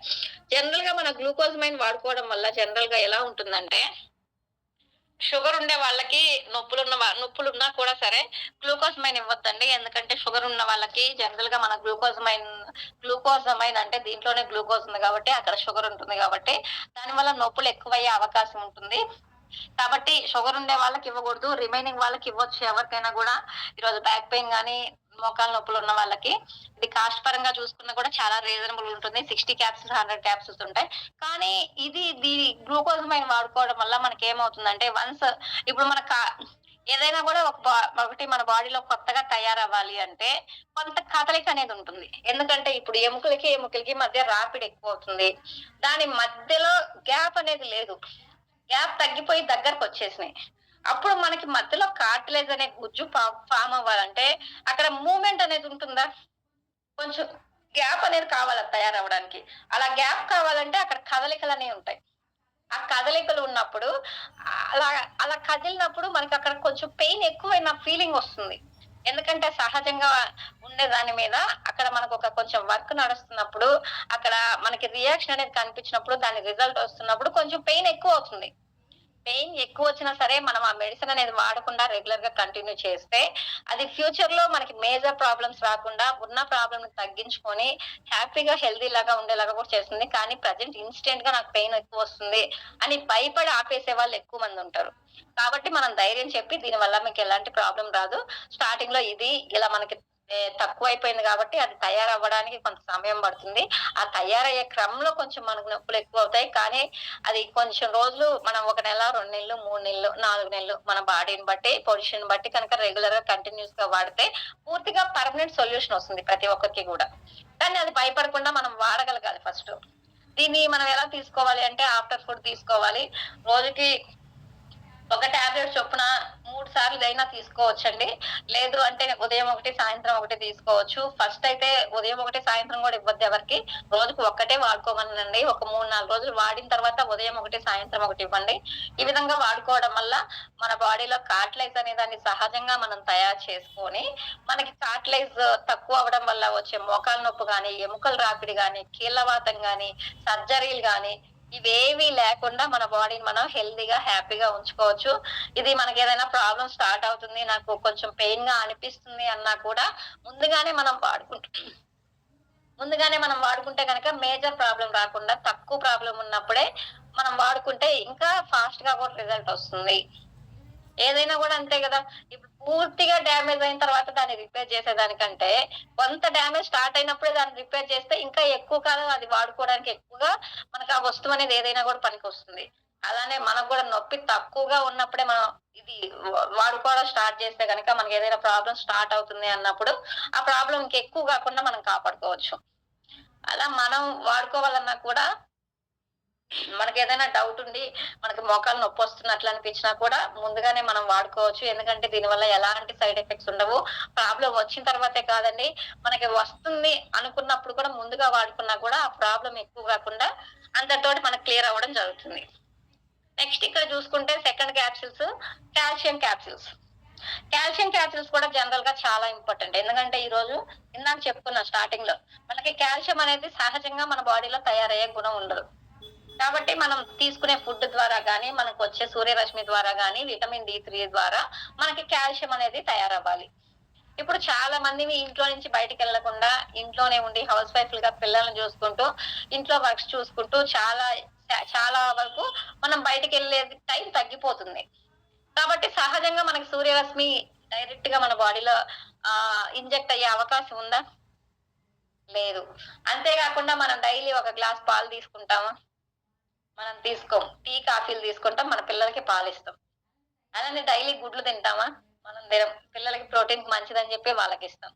జనరల్‌గా మన గ్లూకోజమైన్ వాడుకోవడం వల్ల జనరల్‌గా ఎలా ఉంటుందంటే, షుగర్ ఉండే వాళ్ళకి నొప్పులున్నా కూడా సరే గ్లూకోజమైన్ ఇవ్వొద్దండి. ఎందుకంటే షుగర్ ఉన్న వాళ్ళకి జనరల్‌గా మన గ్లూకోజమైన్ అంటే దీంట్లోనే గ్లూకోజ్ ఉంది కాబట్టి అక్కడ షుగర్ ఉంటుంది కాబట్టి దానివల్ల నొప్పులు ఎక్కువయ్యే అవకాశం ఉంటుంది. కాబట్టి షుగర్ ఉండే వాళ్ళకి ఇవ్వకూడదు. రిమైనింగ్ వాళ్ళకి ఇవ్వచ్చు ఎవరికైనా గూడా. ఈరోజు బ్యాక్ పెయిన్ గాని, మోకాళ్ళ నొప్పులున్న వాళ్ళకి ఇది కాస్ట్ పరంగా చూసుకున్నా కూడా చాలా రీజనబుల్ ఉంటుంది. 60 క్యాప్సూల్స్, 100 క్యాప్సూల్స్ ఉంటాయి. కానీ దీని గ్లూకోజమైన్ వాడుకోవడం వల్ల మనకేమవుతుందంటే ఇప్పుడు ఏదైనా గూడా ఒకటి మన బాడీలో కొత్తగా తయారవ్వాలి అంటే కొంత కదలిక అనేది ఉంటుంది. ఎందుకంటే ఇప్పుడు ఎముకలకి మధ్య రాపిడి ఎక్కువవుతుంది. దాని మధ్యలో గ్యాప్ అనేది లేదు. గ్యాప్ తగ్గిపోయి దగ్గరకొచ్చేసినాయి. అప్పుడు మనకి మధ్యలో కార్టిలేజ్ అనే గుజ్జు ఫార్మ్ అవ్వాలంటే అక్కడ మూవ్‌మెంట్ అనేది ఉంటుందా? కొంచెం గ్యాప్ అనేది కావాలి అది తయారవ్వడానికి. అలా గ్యాప్ కావాలంటే అక్కడ కదలికలనేవి ఉంటాయి. ఆ కదలికలు ఉన్నప్పుడు అలా అలా కదిలినప్పుడు మనకక్కడ కొంచెం పెయిన్ ఎక్కువైన ఫీలింగొస్తుంది. ఎందుకంటే సహజంగా ఉండే దాని మీద అక్కడ మనకొక కొంచెం వర్క్ నడుస్తున్నప్పుడు, అక్కడ మనకి రియాక్షన్ అనేది కనిపించినప్పుడు, దాని రిజల్ట్ వస్తున్నప్పుడు కొంచెం పెయిన్ ఎక్కువవుతుంది. పెయిన్ ఎక్కువొచ్చినా సరే మనం ఆ మెడిసిన్ అనేది వాడకుండా రెగ్యులర్‌గా కంటిన్యూ చేస్తే, అది ఫ్యూచర్‌లో మనకి మేజర్ ప్రాబ్లమ్స్ రాకుండా ఉన్న ప్రాబ్లమ్‌ని తగ్గించుకొని హ్యాపీగా, హెల్తీలాగా ఉండేలాగా కూడా చేస్తుంది. కానీ ప్రెజెంట్ ఇన్‌స్టంట్‌గా నాకు పెయిన్ ఎక్కువొస్తుంది అని భయపడి ఆపేసే వాళ్ళు ఎక్కువ మందుంటారు. కాబట్టి మనం ధైర్యం చెప్పి దీనివల్ల మీకెలాంటి ప్రాబ్లమ్ రాదు. స్టార్టింగ్‌లో ఇది ఇలా మనకి తక్కువైపోయింది కాబట్టి అది తయారవ్వడానికి కొంత సమయం పడుతుంది. ఆ తయారయ్యే క్రమంలో కొంచెం మనకు నొప్పులు ఎక్కువవుతాయి. కానీ అది కొంచెం రోజులు మనం 1 నెల, 2 నెలలు, 3 నెలలు, 4 నెలలు మన బాడీని బట్టి, పొజిషన్ బట్టి కనుక రెగ్యులర్‌గా కంటిన్యూయస్‌గా వాడితే పూర్తిగా పర్మనెంట్ సొల్యూషన్ వస్తుంది ప్రతి ఒక్కరికి గూడా. కానీ అది భయపడకుండా మనం వాడగలగాలి ఫస్టు. దీన్ని మనం ఎలా తీసుకోవాలి అంటే ఆఫ్టర్ ఫుడ్ తీసుకోవాలి. రోజుకి ఒక టాబ్లెట్ చొప్పున 3 సార్లు తీసుకోవచ్చండి. లేదు అంటే ఉదయం ఒకటి, సాయంత్రం ఒకటి తీసుకోవచ్చు. ఫస్ట్ అయితే ఉదయం ఒకటి, సాయంత్రం గూడా ఇవ్వద్దు ఎవరికీ. రోజుకి ఒక్కటే వాడుకోమనండి. ఒక 3, 4 రోజులు వాడిన తర్వాత ఉదయం ఒకటి, సాయంత్రం ఒకటి ఇవ్వండి. ఈ విధంగా వాడుకోవడం వల్ల మన బాడీలో కార్టిలేజ్ అనే దాన్ని సహజంగా మనం తయారు చేసుకొని, మనకి కార్టిలేజ్ తక్కువ అవ్వడం వల్ల వచ్చే మోకాలు నొప్పి గాని, ఎముకల రాపిడి గాని, కీళ్ళవాతం గాని, సర్జరీలు గాని ఇవేవీ లేకుండా మన బాడీని మనం హెల్తీగా, హ్యాపీగా ఉంచుకోవచ్చు. ఇది మనకేదైనా ప్రాబ్లమ్ స్టార్ట్ అవుతుంది, నాకు కొంచెం పెయిన్‌గా అనిపిస్తుంది అన్నా కూడా ముందుగానే మనం వాడుకుంటే ముందుగానే మనం వాడుకుంటే గనక మేజర్ ప్రాబ్లమ్ రాకుండా తక్కువ ప్రాబ్లమ్ ఉన్నప్పుడే మనం వాడుకుంటే ఇంకా ఫాస్ట్‌గా కూడా రిజల్ట్ ఒస్తుంది. ఏదైనా గూడా అంతే గదా! ఇప్పుడు పూర్తిగా డ్యామేజ్ అయిన తర్వాత దాన్ని రిపేర్ చేసేదానికంటే, కొంత డ్యామేజ్ స్టార్ట్ అయినప్పుడే దాన్ని రిపేర్ చేస్తే ఇంకా ఎక్కువ కాలం అది వాడుకోవడానికి ఎక్కువగా మనకు ఆ వస్తువనేది ఏదైనా గూడా పనికొస్తుంది. అలానే మనకు గూడా నొప్పి తక్కువగా ఉన్నప్పుడే మనం ఇది వాడుకోవడం స్టార్ట్ చేస్తే గనక మనకేదైనా ప్రాబ్లమ్ స్టార్ట్ అవుతుంది అన్నప్పుడు, ఆ ప్రాబ్లమ్ ఇంకెక్కువ గాకుండా మనం కాపాడుకోవచ్చు. అలా మనం వాడుకోవాలన్నా కూడా మనకేదైనా డౌటుండి, మనకి మోకాలు నొప్పొస్తున్నట్లు అనిపించినా కూడా ముందుగానే మనం వాడుకోవచ్చు. ఎందుకంటే దీనివల్ల ఎలాంటి సైడ్ ఎఫెక్ట్స్ ఉండవు. ప్రాబ్లమ్ వచ్చిన తర్వాతే కాదండి, మనకి వస్తుంది అనుకున్నప్పుడు కూడా ముందుగా వాడుకున్నా కూడా ఆ ప్రాబ్లమ్ ఎక్కువ గాకుండా అంతటితోటి మనకు క్లియర్ అవ్వడం జరుగుతుంది. నెక్స్ట్ ఇక్కడ చూసుకుంటే second capsules calcium capsules. Calcium capsules కూడా జనరల్‌గా చాలా ఇంపార్టెంట్. ఎందుకంటే ఈరోజు ఇందాక చెప్పుకున్నా స్టార్టింగ్‌లో. మనకి కాల్షియం అనేది సహజంగా మన బాడీలో తయారయ్యే గుణం ఉండదు. కాబట్టి మనం తీసుకునే ఫుడ్ ద్వారా గాని, మనకొచ్చే సూర్యరశ్మి ద్వారా గాని, విటమిన్ డి3 ద్వారా మనకి కాల్షియం అనేది తయారవ్వాలి. ఇప్పుడు చాలా మందివి ఇంట్లో నుంచి బయటికెళ్ళకుండా, ఇంట్లోనే ఉండి హౌస్ వైఫ్‌లుగా పిల్లల్ని చూసుకుంటూ, ఇంట్లో వర్క్స్ చూసుకుంటూ చాలా వరకు మనం బయటికెళ్ళేది టైం తగ్గిపోతుంది. కాబట్టి సహజంగా మనకి సూర్యరశ్మి డైరెక్ట్‌గా మన బాడీలో ఇంజెక్ట్ అయ్యే అవకాశం ఉందా? లేదు. అంతే గాకుండా మనం డైలీ ఒక గ్లాస్ పాలు తీసుకుంటామా? మనం తీసుకోం. టీ, కాఫీలు తీసుకుంటాం. మన పిల్లలకి పాలిస్తాం. అలానే డైలీ గుడ్లు తింటామా? మనం తినం. పిల్లలకి ప్రోటీన్ మంచిదని చెప్పి వాళ్ళకిస్తాం.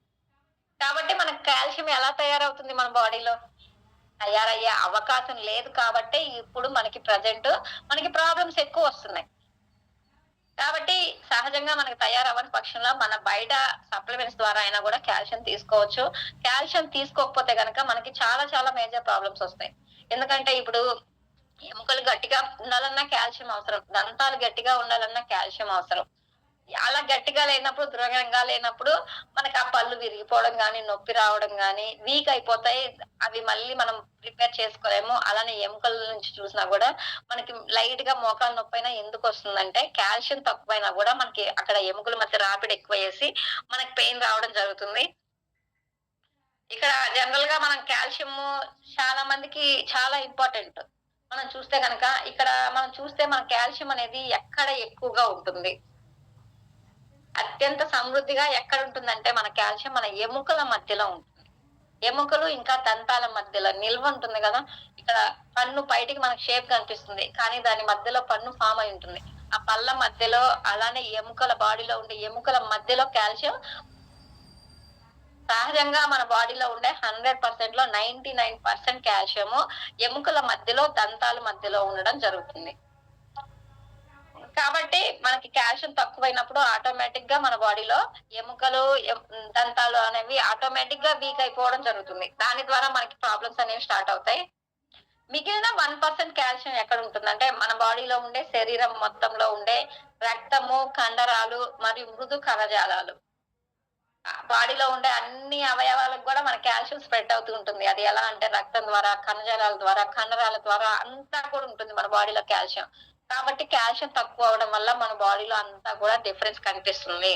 కాబట్టి మనకు కాల్షియం ఎలా తయారవుతుంది మన బాడీలో? తయారయ్యే అవకాశం లేదు కాబట్టే ఇప్పుడు మనకి ప్రెజెంట్ మనకి ప్రాబ్లమ్స్ ఎక్కువొస్తున్నాయి. కాబట్టి సహజంగా మనకు తయారవ్వని పక్షంలో మన బయట సప్లిమెంట్స్ ద్వారా అయినా గూడా కాల్షియం తీసుకోవచ్చు. కాల్షియం తీసుకోకపోతే గనక మనకి చాలా చాలా మేజర్ ప్రాబ్లమ్స్ ఒస్తాయి. ఎందుకంటే ఇప్పుడు ఎముకలు గట్టిగా ఉండాలన్నా కాల్షియం అవసరం. దంతాలు గట్టిగా ఉండాలన్నా కాల్షియం అవసరం. అలా గట్టిగా లేనప్పుడు, దృఢంగా లేనప్పుడు మనకు ఆ పళ్ళు విరిగిపోవడం గాని, నొప్పి రావడం గాని, వీక్ అయిపోతాయి. అవి మళ్ళీ మనం రిపేర్ చేసుకోలేము. అలానే ఎముకల నుంచి చూసినా గూడా మనకి లైట్‌గా మోకాలు నొప్పైనా ఎందుకొస్తుందంటే, కాల్షియం తక్కువైనా గూడా మనకి అక్కడ ఎముకల మధ్య రాపిడి ఎక్కువయ్యేసి మనకి పెయిన్ రావడం జరుగుతుంది. ఇక్కడ జనరల్‌గా మనం కాల్షియము చాలా మందికి చాలా ఇంపార్టెంట్. మనం చూస్తే మన కాల్షియం అనేది ఎక్కడ ఎక్కువగా ఉంటుంది? అత్యంత సమృద్ధిగా ఎక్కడుంటుందంటే మన కాల్షియం మన ఎముకల మధ్యలో ఉంటుంది. ఎముకలు ఇంకా దంతాల మధ్యలో నిల్వ ఉంటుంది గదా! ఇక్కడ పన్ను బయటికి మనకు షేప్ కనిపిస్తుంది. కానీ దాని మధ్యలో పన్ను ఫార్మ్ అయి ఉంటుంది. ఆ పళ్ళ మధ్యలో అలానే బాడీలో ఉండే ఎముకల మధ్యలో కాల్షియం సహజంగా మన బాడీలో ఉండే 100%లో 99% కాల్షియము ఎముకల మధ్యలో, దంతాల మధ్యలో ఉండడం జరుగుతుంది. కాబట్టి మనకి కాల్షియం తక్కువైనప్పుడు ఆటోమేటిక్‌గా మన బాడీలో ఎముకలు, దంతాలు అనేవి ఆటోమేటిక్‌గా వీక్ అయిపోవడం జరుగుతుంది. దాని ద్వారా మనకి ప్రాబ్లమ్స్ అనేవి స్టార్ట్ అవుతాయి. మిగిలిన 1% కాల్షియం ఎక్కడుంటుందంటే, మన బాడీలో ఉండే శరీరం మొత్తంలో ఉండే రక్తము, కండరాలు మరియు మృదు కణజాలాలు. బాడీలో ఉండే అన్ని అవయవాలకు గూడా మన కాల్షియం స్ప్రెడ్ అవుతూ ఉంటుంది. అది ఎలా అంటే రక్తం ద్వారా, కణజాలాల ద్వారా, కండరాల ద్వారా అంతా కూడా ఉంటుంది మన బాడీలో కాల్షియం. కాబట్టి కాల్షియం తక్కువ అవ్వడం వల్ల మన బాడీలో అంతా కూడా డిఫరెన్స్ కనిపిస్తుంది.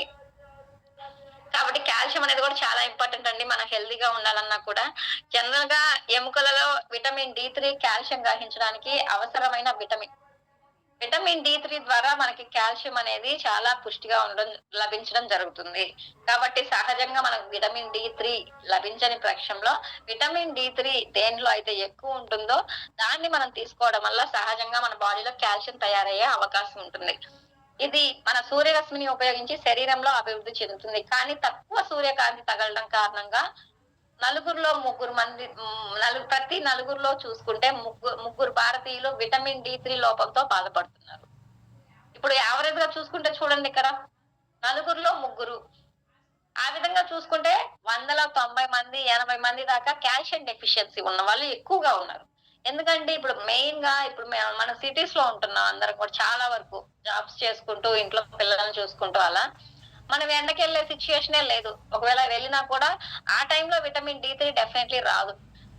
కాబట్టి కాల్షియం అనేది కూడా చాలా ఇంపార్టెంట్ అండి. మనం హెల్తీగా ఉండాలన్నా కూడా. జనరల్‌గా ఎముకలలో విటమిన్ డి3 కాల్షియం గ్రహించడానికి అవసరమైన విటమిన్. విటమిన్ డి3 ద్వారా మనకి కాల్షియం అనేది చాలా పుష్టిగా లభించడం జరుగుతుంది. కాబట్టి సహజంగా మనకు విటమిన్ డి3 లభించని పక్షంలో విటమిన్ డి3 దేనిలో అయితే ఎక్కువ ఉంటుందో దాన్ని మనం తీసుకోవడం వల్ల సహజంగా మన బాడీలో కాల్షియం తయారయ్యే అవకాశం ఉంటుంది. ఇది మన సూర్యరశ్మిని ఉపయోగించి శరీరంలో అభివృద్ధి చెందుతుంది. కానీ తక్కువ సూర్యకాంతి తగలడం కారణంగా నలుగురిలో ముగ్గురు మంది ప్రతి నలుగురిలో చూసుకుంటే ముగ్గురు భారతీయులు విటమిన్ డి3 లోపంతో బాధపడుతున్నారు. ఇప్పుడు యావరేజ్‌గా చూసుకుంటే చూడండి ఇక్కడ. నలుగురిలో ముగ్గురు. ఆ విధంగా చూసుకుంటే 100లో 90 మంది, 80 మంది దాకా కాల్షియం డెఫిషియన్సీ ఉన్నవాళ్ళు ఎక్కువగా ఉన్నారు. ఎందుకంటే ఇప్పుడు మెయిన్‌గా ఇప్పుడు మన సిటీస్‌లో ఉంటున్నాం అందరం కూడా చాలా వరకు. జాబ్స్ చేసుకుంటూ, ఇంట్లో పిల్లల్ని చూసుకుంటూ అలా. మనం ఎండకెళ్ళే సిట్యుయేషనే లేదు. ఒకవేళ వెళ్ళినా కూడా ఆ టైంలో విటమిన్ డి3 డెఫినైట్‌లీ రాదు.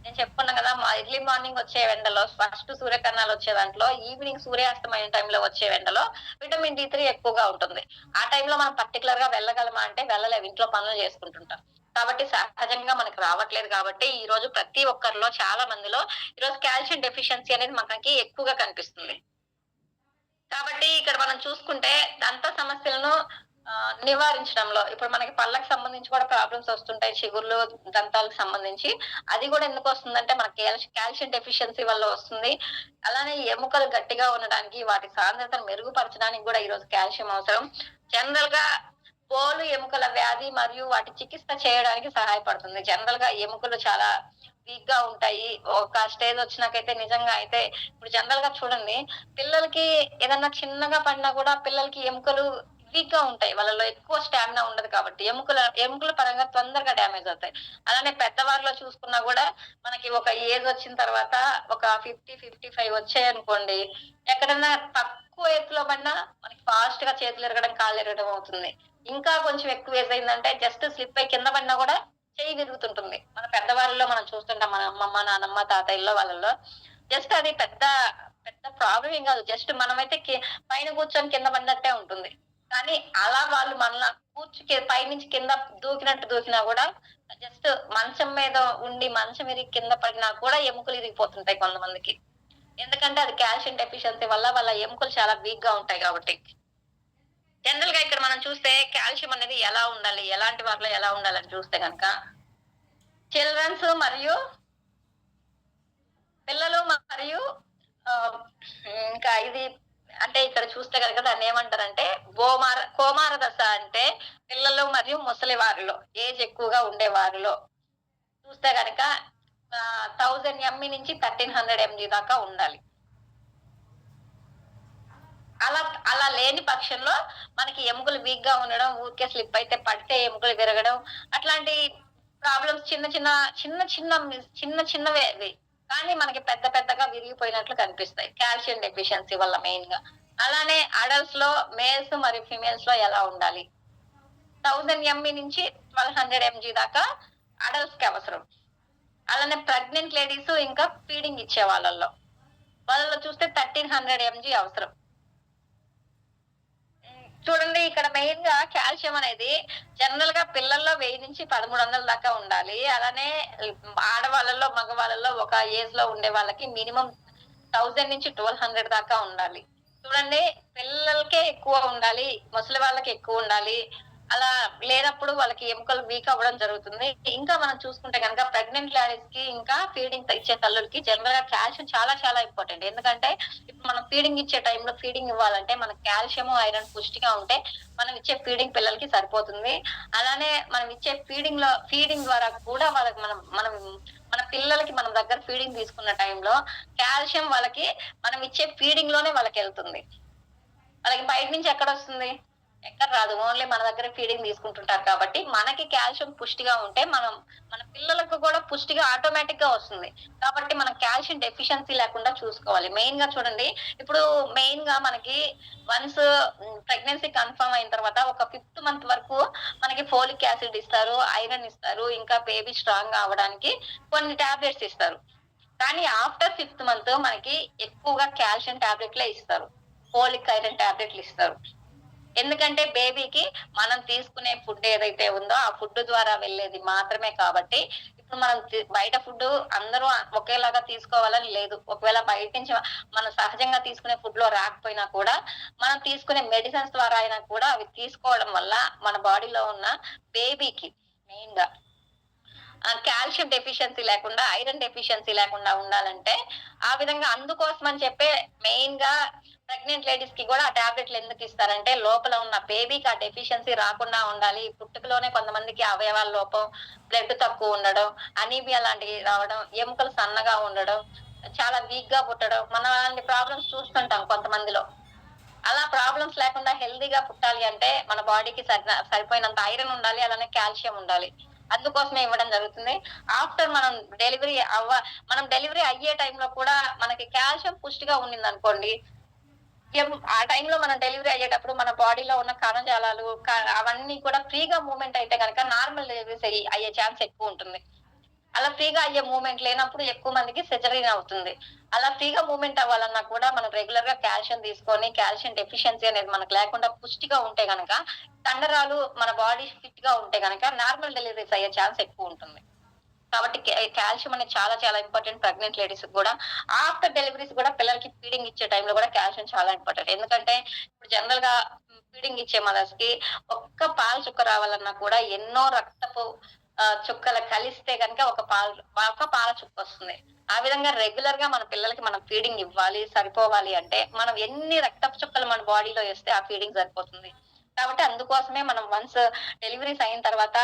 నేను చెప్పుకున్నాను గదా! ఎర్లీ మార్నింగ్ వచ్చే ఎండలో ఫస్ట్ సూర్యకిరణాలొచ్చే దాంట్లో, ఈవినింగ్ సూర్యాస్తమయం టైంలో వచ్చే ఎండలో విటమిన్ డి3 ఎక్కువగా ఉంటుంది. ఆ టైంలో మనం పర్టిక్యులర్‌గా వెళ్ళగలమా అంటే వెళ్ళలేము. ఇంట్లో పనులు చేసుకుంటుంటాం. కాబట్టి సహజంగా మనకు రావట్లేదు కాబట్టి ఈరోజు ప్రతి ఒక్కరిలో చాలా మందిలో ఈరోజు కాల్షియం డెఫిషియన్సీ అనేది మనకి ఎక్కువగా కనిపిస్తుంది. కాబట్టి ఇక్కడ మనం చూసుకుంటే దంత సమస్యలను నివారించడంలో ఇప్పుడు మనకి పళ్ళకి సంబంధించి కూడా ప్రాబ్లమ్స్ వస్తుంటాయి. చిగుర్లు, దంతాలకు సంబంధించి. అది గూడా ఎందుకొస్తుందంటే మనకి కాల్షియం డెఫిషియన్సీ వల్ల వస్తుంది. అలానే ఎముకలు గట్టిగా ఉండడానికి, వాటి సాంద్రతను మెరుగుపరచడానికి గూడా ఈరోజు కాల్షియం అవసరం. జనరల్‌గా పోలు ఎముకల వ్యాధి మరియు వాటి చికిత్స చేయడానికి సహాయపడుతుంది. జనరల్‌గా ఎముకలు చాలా వీక్‌గా ఉంటాయి. ఒక స్టేజ్ వచ్చినాకైతే నిజంగా అయితే ఇప్పుడు జనరల్‌గా చూడండి పిల్లలకి ఏదన్నా చిన్నగా పడినా గూడా పిల్లలకి ఎముకలు వీక్‌గా ఉంటాయి. వాళ్ళలో ఎక్కువ స్టామినా ఉండదు కాబట్టి. ఎముకల పరంగా తొందరగా డ్యామేజ్ అవుతాయి. అలానే పెద్దవారిలో చూసుకున్నా గూడా మనకి ఒక ఏజ్ వచ్చిన తర్వాత ఒక 50, 55 వచ్చాయనుకోండి, ఎక్కడన్నా తక్కువ ఎత్తులో పడినా మనకి ఫాస్ట్‌గా చేతులు ఇరగడం, కాళ్ళు ఇరగడం అవుతుంది. ఇంకా కొంచెం ఎక్కువ ఏజ్ అయిందంటే జస్ట్ స్లిప్ అయ్యి కింద పడినా గూడా చెయ్యి విరుగుతుంటుంది. మన పెద్దవాళ్ళలో మనం చూస్తుంటాం. మన అమ్మమ్మ, నానమ్మ, తాతయ్యల్లో వాళ్ళలో. జస్ట్ అది పెద్ద ప్రాబ్లమ్ ఏం గాదు. జస్ట్ మనమైతే పైన కూర్చొని కింద పడినట్టే ఉంటుంది. కానీ అలా వాళ్ళు మనల పైనుంచి కింద దూకినట్టు దూకినా గూడా జస్ట్ మంచం మీద ఉండి మంచం ఇరిగి కింద పడినా కూడా ఎముకలు ఇరిగిపోతుంటాయి కొంతమందికి. ఎందుకంటే అది కాల్షియం డెఫిషియన్సీ వల్ల వాళ్ళ ఎముకలు చాలా వీక్‌గా ఉంటాయి గాబట్టి. జనరల్‌గా ఇక్కడ మనం చూస్తే కాల్షియం అనేది ఎలా ఉండాలి? ఎలాంటి వారిలో ఎలా ఉండాలని చూస్తే గనక చిల్డ్రన్స్ మరియు పిల్లలు మరియు ఆహ్, ఇంకా ఇది అంటే ఇక్కడ చూస్తే గనక దాన్నేమంటారంటే కోమార దశ అంటే పిల్లలు మరియు ముసలి వారిలో ఏజ్ ఎక్కువగా ఉండే వారిలో చూస్తే గనక 1000 ఎంఈ నుంచి 1300 ఎంజీ దాకా ఉండాలి. అలా అలా లేని పక్షంలో మనకి ఎముకలు వీక్‌గా ఉండడం, ఊరికే స్లిప్ అయితే పడితే ఎముకలు విరగడం అట్లాంటి ప్రాబ్లమ్స్ చిన్న చిన్నవే అవి. కానీ మనకి పెద్ద పెద్దగా విరిగిపోయినట్లు కనిపిస్తాయి. కాల్షియం డెఫిషియన్సీ వల్ల మెయిన్‌గా. అలానే అడల్ట్స్‌లో మేల్స్ మరియు ఫీమేల్స్‌లో ఎలా ఉండాలి? 1000 ఎంఈ నుంచి 1200 ఎంజీ దాకా అడల్ట్స్‌కి అవసరం. అలానే ప్రెగ్నెంట్ లేడీస్ ఇంకా ఫీడింగ్ ఇచ్చే వాళ్ళలో. వాళ్ళలో చూస్తే 1300 ఎంజీ అవసరం. చూడండి ఇక్కడ మెయిన్‌గా కాల్షియం అనేది జనరల్‌గా పిల్లల్లో 1000-1300 దాకా ఉండాలి. అలానే ఆడవాళ్ళలో, మగవాళ్ళలో ఒక ఏజ్‌లో ఉండే వాళ్ళకి మినిమమ్ 1000-1200 దాకా ఉండాలి. చూడండి పిల్లలకే ఎక్కువ ఉండాలి. ముసలి వాళ్ళకి ఎక్కువ ఉండాలి. అలా లేనప్పుడు వాళ్ళకి ఎముకలు వీక్ అవ్వడం జరుగుతుంది. ఇంకా మనం చూసుకుంటే గనక ప్రెగ్నెంట్ లేడీస్‌కి ఇంకా ఫీడింగ్ ఇచ్చే తల్లులకి జనరల్‌గా కాల్షియం చాలా చాలా ఇంపార్టెంట్. ఎందుకంటే ఇప్పుడు మనం ఫీడింగ్ ఇచ్చే టైంలో ఫీడింగ్ ఇవ్వాలంటే మనకు కాల్షియం, ఐరన్ పుష్టిగా ఉంటే మనం ఇచ్చే ఫీడింగ్ పిల్లలకి సరిపోతుంది. అలానే మనం ఇచ్చే ఫీడింగ్ ద్వారా కూడా వాళ్ళకి మనం మనం మన పిల్లలకి మనం దగ్గర ఫీడింగ్ తీసుకున్న టైంలో కాల్షియం వాళ్ళకి మనం ఇచ్చే ఫీడింగ్‌లోనే వాళ్ళకెళ్తుంది. వాళ్ళకి బయట నుంచి ఎక్కడొస్తుంది? ఎక్కడ రాదు. ఓన్లీ మన దగ్గర ఫీడింగ్ తీసుకుంటుంటారు కాబట్టి, మనకి కాల్షియం పుష్టిగా ఉంటే మన పిల్లలకు కూడా పుష్టిగా ఆటోమేటిక్‌గా వస్తుంది. కాబట్టి మనం కాల్షియం డెఫిషియన్సీ లేకుండా చూసుకోవాలి. మెయిన్‌గా చూడండి, ఇప్పుడు మెయిన్‌గా మనకి వన్స్ ప్రెగ్నెన్సీ కన్ఫర్మ్ అయిన తర్వాత ఒక ఫిఫ్త్ మంత్ వరకు మనకి ఫోలిక్ యాసిడ్ ఇస్తారు, ఐరన్ ఇస్తారు, ఇంకా బేబీ స్ట్రాంగ్‌గా అవ్వడానికి కొన్ని టాబ్లెట్స్ ఇస్తారు. కానీ ఆఫ్టర్ ఫిఫ్త్ మంత్ మనకి ఎక్కువగా కాల్షియం టాబ్లెట్‌లే ఇస్తారు. ఫోలిక్ ఐరన్ టాబ్లెట్‌లు ఇస్తారు. ఎందుకంటే బేబీకి మనం తీసుకునే ఫుడ్ ఏదైతే ఉందో, ఆ ఫుడ్ ద్వారా వెళ్ళేది మాత్రమే కాబట్టి, ఇప్పుడు మనం బయట ఫుడ్డు అందరూ ఒకేలాగా తీసుకోవాలని లేదు. ఒకవేళ బయట నుంచి మనం సహజంగా తీసుకునే ఫుడ్‌లో రాకపోయినా కూడా, మనం తీసుకునే మెడిసిన్స్ ద్వారా అయినా కూడా అవి తీసుకోవడం వల్ల మన బాడీలో ఉన్న బేబీకి మెయిన్‌గా కాల్షియం డెఫిషియన్సీ లేకుండా, ఐరన్ డెఫిషియన్సీ లేకుండా ఉండాలంటే, ఆ విధంగా అందుకోసమని చెప్పే మెయిన్‌గా ప్రెగ్నెంట్ లేడీస్ కి కూడా ఆ టాబ్లెట్లు ఎందుకు ఇస్తారంటే లోపల ఉన్న బేబీకి ఆ డెఫిషియన్సీ రాకుండా ఉండాలి. పుట్టుకలోనే కొంతమందికి అవయవాల లోపం, బ్లడ్ తక్కువ ఉండడం, అనీమియా లాంటివి రావడం, ఎముకలు సన్నగా ఉండడం, చాలా వీక్ గా పుట్టడం, మనం అలాంటి ప్రాబ్లమ్స్ చూస్తుంటాం కొంతమందిలో. అలా ప్రాబ్లమ్స్ లేకుండా హెల్తీగా పుట్టాలి అంటే మన బాడీకి సరిపోయినంత ఐరన్ ఉండాలి. అలానే కాల్షియం ఉండాలి. అందుకోసమే ఇవ్వడం జరుగుతుంది. ఆఫ్టర్ మనం డెలివరీ అయ్యే టైంలో కూడా మనకి కాల్షియం పుష్టిగా ఉండిందనుకోండి, ఆ టైంలో మనం డెలివరీ అయ్యేటప్పుడు మన బాడీలో ఉన్న కణజాలాలు అవన్నీ కూడా ఫ్రీగా మూవ్‌మెంట్ అయితే గనక నార్మల్ డెలివరీస్ అయ్యే ఛాన్స్ ఎక్కువుంటుంది. అలా ఫ్రీగా అయ్యే మూవ్‌మెంట్ లేనప్పుడు ఎక్కువ మందికి సిజరీన్ అవుతుంది. అలా ఫ్రీగా మూవ్‌మెంట్ అవ్వాలన్నా కూడా మనం రెగ్యులర్‌గా కాల్షియం తీసుకొని, కాల్షియం డెఫిషియన్సీ అనేది మనకు లేకుండా పుష్టిగా ఉంటే గనక, కండరాలు మన బాడీ ఫిట్‌గా ఉంటే గనక నార్మల్ డెలివరీస్ అయ్యే ఛాన్స్ ఎక్కువుంటుంది. కాబట్టి కాల్షియం అనేది చాలా చాలా ఇంపార్టెంట్ ప్రెగ్నెంట్ లేడీస్‌కి గూడా. ఆఫ్టర్ డెలివరీస్ గూడా పిల్లలకి ఫీడింగ్ ఇచ్చే టైంలో గూడా కాల్షియం చాలా ఇంపార్టెంట్. ఎందుకంటే ఇప్పుడు జనరల్‌గా ఫీడింగ్ ఇచ్చే మదర్స్‌కి ఒక్క పాలు చుక్క రావాలన్నా కూడా ఎన్నో రక్తపు చుక్కలు కలిస్తే గనుక ఒక పాల చుక్కొస్తుంది. ఆ విధంగా రెగ్యులర్‌గా మన పిల్లలకి మనం ఫీడింగ్ ఇవ్వాలి, సరిపోవాలి అంటే మనం ఎన్ని రక్తపు చుక్కలు మన బాడీలో ఏస్తే ఆ ఫీడింగ్ సరిపోతుంది. కాబట్టి అందుకోసమే మనం వన్స్ డెలివరీస్ అయిన తర్వాత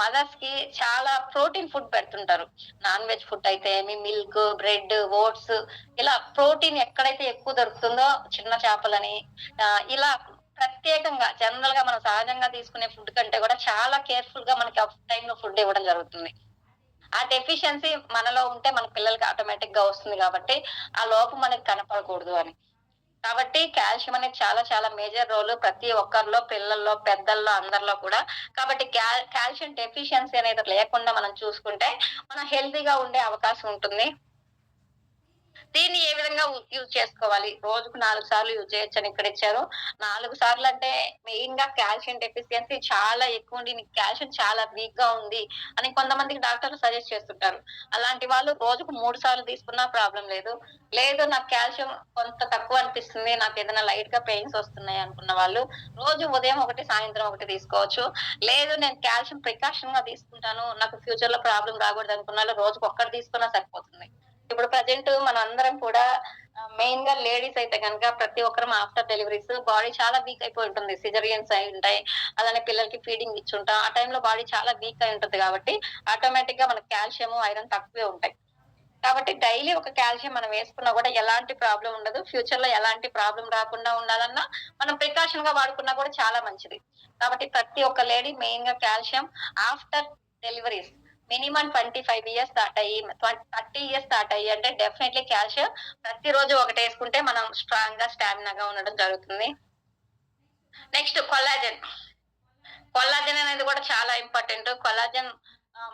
మదర్స్‌కి చాలా ప్రోటీన్ ఫుడ్ పెడుతుంటారు. నాన్ వెజ్ ఫుడ్ అయితే ఏమి మిల్క్, బ్రెడ్, ఓట్స్ ఇలా ప్రోటీన్ ఎక్కడైతే ఎక్కువ దొరుకుతుందో చిన్న చేపలని ఇలా ప్రత్యేకంగా జనరల్‌గా మనం సహజంగా తీసుకునే ఫుడ్ కంటే కూడా చాలా కేర్‌ఫుల్‌గా మనకి ఆ టైంలో ఫుడ్ ఇవ్వడం జరుగుతుంది. ఆ డెఫిషియన్సీ మనలో ఉంటే మన పిల్లలకి ఆటోమేటిక్‌గా వస్తుంది కాబట్టి, ఆ లోపం మనకి కనపడకూడదు అని. కాబట్టి కాల్షియం అనేది చాలా చాలా మేజర్ రోల్ ప్రతి ఒక్కరిలో, పిల్లల్లో, పెద్దల్లో అందరిలో కూడా. కాబట్టి కాల్షియం డెఫిషియన్సీ అనేది లేకుండా మనం చూసుకుంటే, మనం హెల్తీగా ఉండే అవకాశం ఉంటుంది. దీన్ని ఏ విధంగా యూజ్ చేసుకోవాలి? రోజుకు 4 సార్లు యూజ్ చేయొచ్చని ఇక్కడిచ్చారు. 4 సార్లంటే మెయిన్‌గా కాల్షియం డెఫిషియన్సీ చాలా ఎక్కువుండి నీకు కాల్షియం చాలా వీక్‌గా ఉంది అని కొంతమందికి డాక్టర్లు సజెస్ట్ చేస్తుంటారు. అలాంటి వాళ్ళు రోజుకు 3 సార్లు తీసుకున్నా ప్రాబ్లమ్ లేదు. లేదు నాకు కాల్షియం కొంత తక్కువ అనిపిస్తుంది. నాకేదైనా లైట్‌గా పెయిన్స్ వస్తున్నాయి అనుకున్న వాళ్ళు రోజు ఉదయం ఒకటి, సాయంత్రం ఒకటి తీసుకోవచ్చు. లేదు నేను కాల్షియం ప్రికాషన్‌గా తీసుకుంటాను. నాకు ఫ్యూచర్‌లో ప్రాబ్లమ్ రాకూడదనుకున్న వాళ్ళు రోజుకొక్కటి తీసుకున్నా సరిపోతుంది. ఇప్పుడు ప్రెజెంట్ మనందరం కూడా మెయిన్‌గా లేడీస్ అయితే గనక ప్రతి ఒక్కరం ఆఫ్టర్ డెలివరీస్ బాడీ చాలా వీక్ అయిపోయి ఉంటుంది. సిజేరియన్స్ అయ్యుంటాయి. అలానే పిల్లలకి ఫీడింగ్ ఇచ్చుంటాం. ఆ టైంలో బాడీ చాలా వీక్ అయి ఉంటది కాబట్టి ఆటోమేటిక్‌గా మనకు కాల్షియం, ఐరన్ తక్కువే ఉంటాయి. కాబట్టి డైలీ ఒక కాల్షియం మనం వేసుకున్నా కూడా ఎలాంటి ప్రాబ్లమ్ ఉండదు. ఫ్యూచర్‌లో ఎలాంటి ప్రాబ్లమ్ రాకుండా ఉండాలన్నా మనం ప్రికాషన్‌గా వాడుకున్నా కూడా చాలా మంచిది. కాబట్టి ప్రతి ఒక్క లేడీ మెయిన్‌గా calcium after deliveries minimum 25 years దాటయ్యి 30 ఇయర్స్ దాటయ్యి అంటే డెఫినైట్‌లీ కాల్షియం ప్రతిరోజు ఒకటేసుకుంటే మనం స్ట్రాంగ్‌గా, స్టామినాగా ఉండడం జరుగుతుంది. Next collagen. కొల్లాజెన్ అనేది కూడా చాలా ఇంపార్టెంట్. కొల్లాజెన్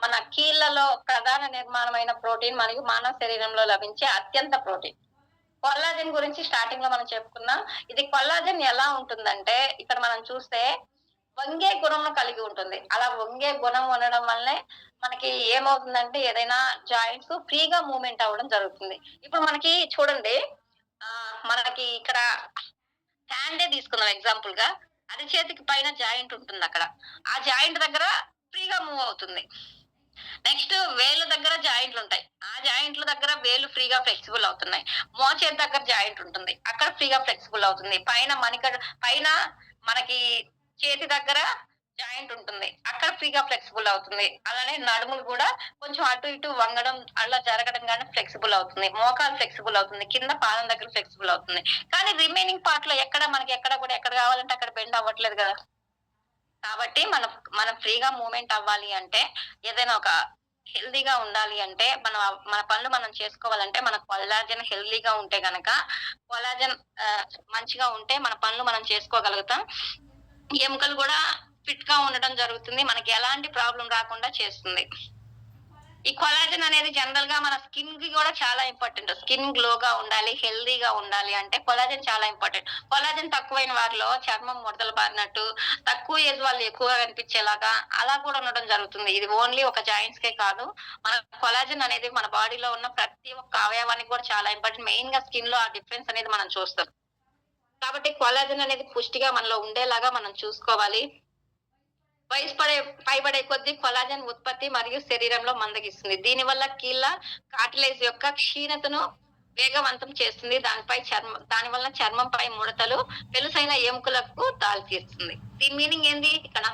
మన కీళ్ళలో ప్రధాన నిర్మాణమైన ప్రోటీన్ మరియు మానవ శరీరంలో లభించే అత్యంత ప్రోటీన్. కొల్లాజెన్ గురించి స్టార్టింగ్‌లో మనం చెప్పుకున్నాం. ఇది కొల్లాజెన్ ఎలా ఉంటుందంటే ఇక్కడ మనం చూస్తే వంగే గుణమును కలిగి ఉంటుంది. అలా వంగే గుణం ఉండడం వల్లే మనకి ఏమవుతుందంటే ఏదైనా జాయింట్స్ ఫ్రీగా మూవ్‌మెంట్ అవ్వడం జరుగుతుంది. ఇప్పుడు మనకి చూడండి మనకి ఇక్కడ హ్యాండే తీసుకుందాం ఎగ్జాంపుల్‌గా. అరచేతికి పైన జాయింట్ ఉంటుందక్కడ. ఆ జాయింట్ దగ్గర ఫ్రీగా మూవ్ అవుతుంది. నెక్స్ట్ వేళ్ళ దగ్గర జాయింట్లుంటాయి. ఆ జాయింట్ల దగ్గర వేళ్ళు ఫ్రీగా ఫ్లెక్సిబుల్ అవుతున్నాయి. మోచేతి దగ్గర జాయింట్ ఉంటుంది. అక్కడ ఫ్రీగా ఫ్లెక్సిబుల్ అవుతుంది. పైన మనకి చేతి దగ్గర జాయింట్ ఉంటుంది. అక్కడ ఫ్రీగా ఫ్లెక్సిబుల్ అవుతుంది. అలానే నడుములు గూడా కొంచెం అటు ఇటు వంగడం, అలా జరగడం గాని ఫ్లెక్సిబుల్ అవుతుంది. మోకాలు ఫ్లెక్సిబుల్ అవుతుంది. కింద పాదం దగ్గర ఫ్లెక్సిబుల్ అవుతుంది. కానీ రిమైనింగ్ పార్ట్‌లో మనకి ఎక్కడ గూడా ఎక్కడ కావాలంటే అక్కడ బెండ్ అవ్వట్లేదు గదా! కాబట్టి మనం ఫ్రీగా మూవ్‌మెంట్ అవ్వాలి అంటే, ఏదైనా ఒక హెల్తీగా ఉండాలి అంటే, మన పనులు మనం చేసుకోవాలంటే, మన కొల్లాజెన్ హెల్తీగా ఉంటే గనక, కొల్లాజెన్ మంచిగా ఉంటే మన పనులు మనం చేసుకోగలుగుతాం. ఎముకలు గూడా ఫిట్‌గా ఉండటం జరుగుతుంది. మనకి ఎలాంటి ప్రాబ్లమ్ రాకుండా చేస్తుంది. ఈ కొల్లాజెన్ అనేది జనరల్‌గా మన స్కిన్‌కి గూడా చాలా ఇంపార్టెంట్. స్కిన్ గ్లోగా ఉండాలి, హెల్తీగా ఉండాలి అంటే కొల్లాజెన్ చాలా ఇంపార్టెంట్. కొల్లాజెన్ తక్కువైన వారిలో చర్మం ముడతలు బారినట్టు, తక్కువ ఏజ్ వాళ్ళు ఎక్కువగా కనిపించేలాగా అలా కూడా ఉండడం జరుగుతుంది. ఇది ఓన్లీ ఒక జాయింట్స్‌కే కాదు. మన కొల్లాజెన్ అనేది మన బాడీలో ఉన్న ప్రతి ఒక్క అవయవానికి కూడా చాలా ఇంపార్టెంట్. మెయిన్‌గా స్కిన్‌లో ఆ డిఫరెన్స్ అనేది మనం చూస్తాం. కాబట్టి కొల్లాజెన్ అనేది పుష్టిగా మనలో ఉండేలాగా మనం చూసుకోవాలి. వయసు పైబడే కొద్దీ కొలాజెన్ ఉత్పత్తి మరియు శరీరంలో మందగిస్తుంది. దీనివల్ల కీళ్ళ కార్టిలేజ్ యొక్క క్షీణతను వేగవంతం చేస్తుంది. దాని వలన చర్మంపై ముడతలు, పెలుసైన ఎముకలకు దారితీస్తుంది. దీని మీనింగ్ ఏంది? ఇక్కడ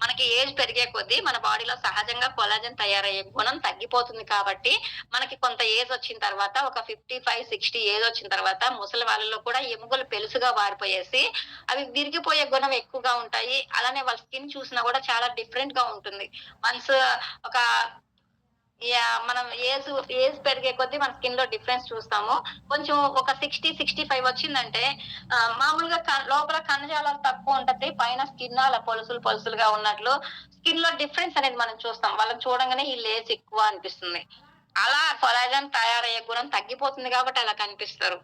మనకి ఏజ్ పెరిగే కొద్దీ మన బాడీలో సహజంగా కొలాజన్ తయారయ్యే గుణం తగ్గిపోతుంది కాబట్టి, మనకి కొంత ఏజ్ వచ్చిన తర్వాత ఒక 55, 60 ఏజ్ వచ్చిన తర్వాత ముసలి వాళ్ళలో కూడా ఎముకలు పెలుసుగా మారిపోయేసి, అవి విరిగిపోయే గుణం ఎక్కువగా ఉంటాయి. అలానే వాళ్ళ స్కిన్ చూసినా కూడా చాలా డిఫరెంట్‌గా ఉంటుంది. వన్స్ ఒక మనం ఏజ్ పెరిగే కొద్దీ మన స్కిన్‌లో డిఫరెన్స్ చూస్తాము. కొంచెం ఒక 60, 65 వచ్చిందంటే మామూలుగా లోపల కణజాలాలు తక్కువ ఉంటది. పైన స్కిన్ అలా పొలుసులు పొలుసులుగా ఉన్నట్లు స్కిన్‌లో డిఫరెన్స్ అనేది మనం చూస్తాం. వాళ్ళని చూడంగానే ఈళ్ళ ఏజ్ ఎక్కువ అనిపిస్తుంది. అలా కొలాజన్ తయారయ్యే గుణం తగ్గిపోతుంది కాబట్టి అలా కనిపిస్తారు.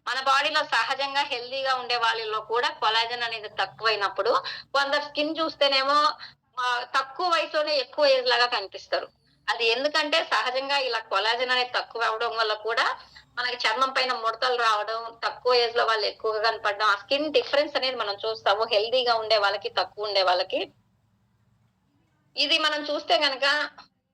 మన బాడీలో సహజంగా హెల్తీగా ఉండే వాళ్ళలో కూడా కొలాజన్ అనేది తక్కువైనప్పుడు కొందరు స్కిన్ చూస్తేనేమో తక్కువ వయసులోనే ఎక్కువ ఏజ్ లాగా కనిపిస్తారు. అది ఎందుకంటే సహజంగా ఇలా కొలాజన్ అనేది తక్కువ అవ్వడం వల్ల కూడా మనకి చర్మం పైన ముడతలు రావడం, తక్కువ ఏజ్ లో వాళ్ళు ఎక్కువగా కనపడడం, ఆ స్కిన్ డిఫరెన్స్ అనేది మనం చూస్తాము. హెల్తీగా ఉండే వాళ్ళకి, తక్కువ ఉండే వాళ్ళకి. ఇది మనం చూస్తే గనక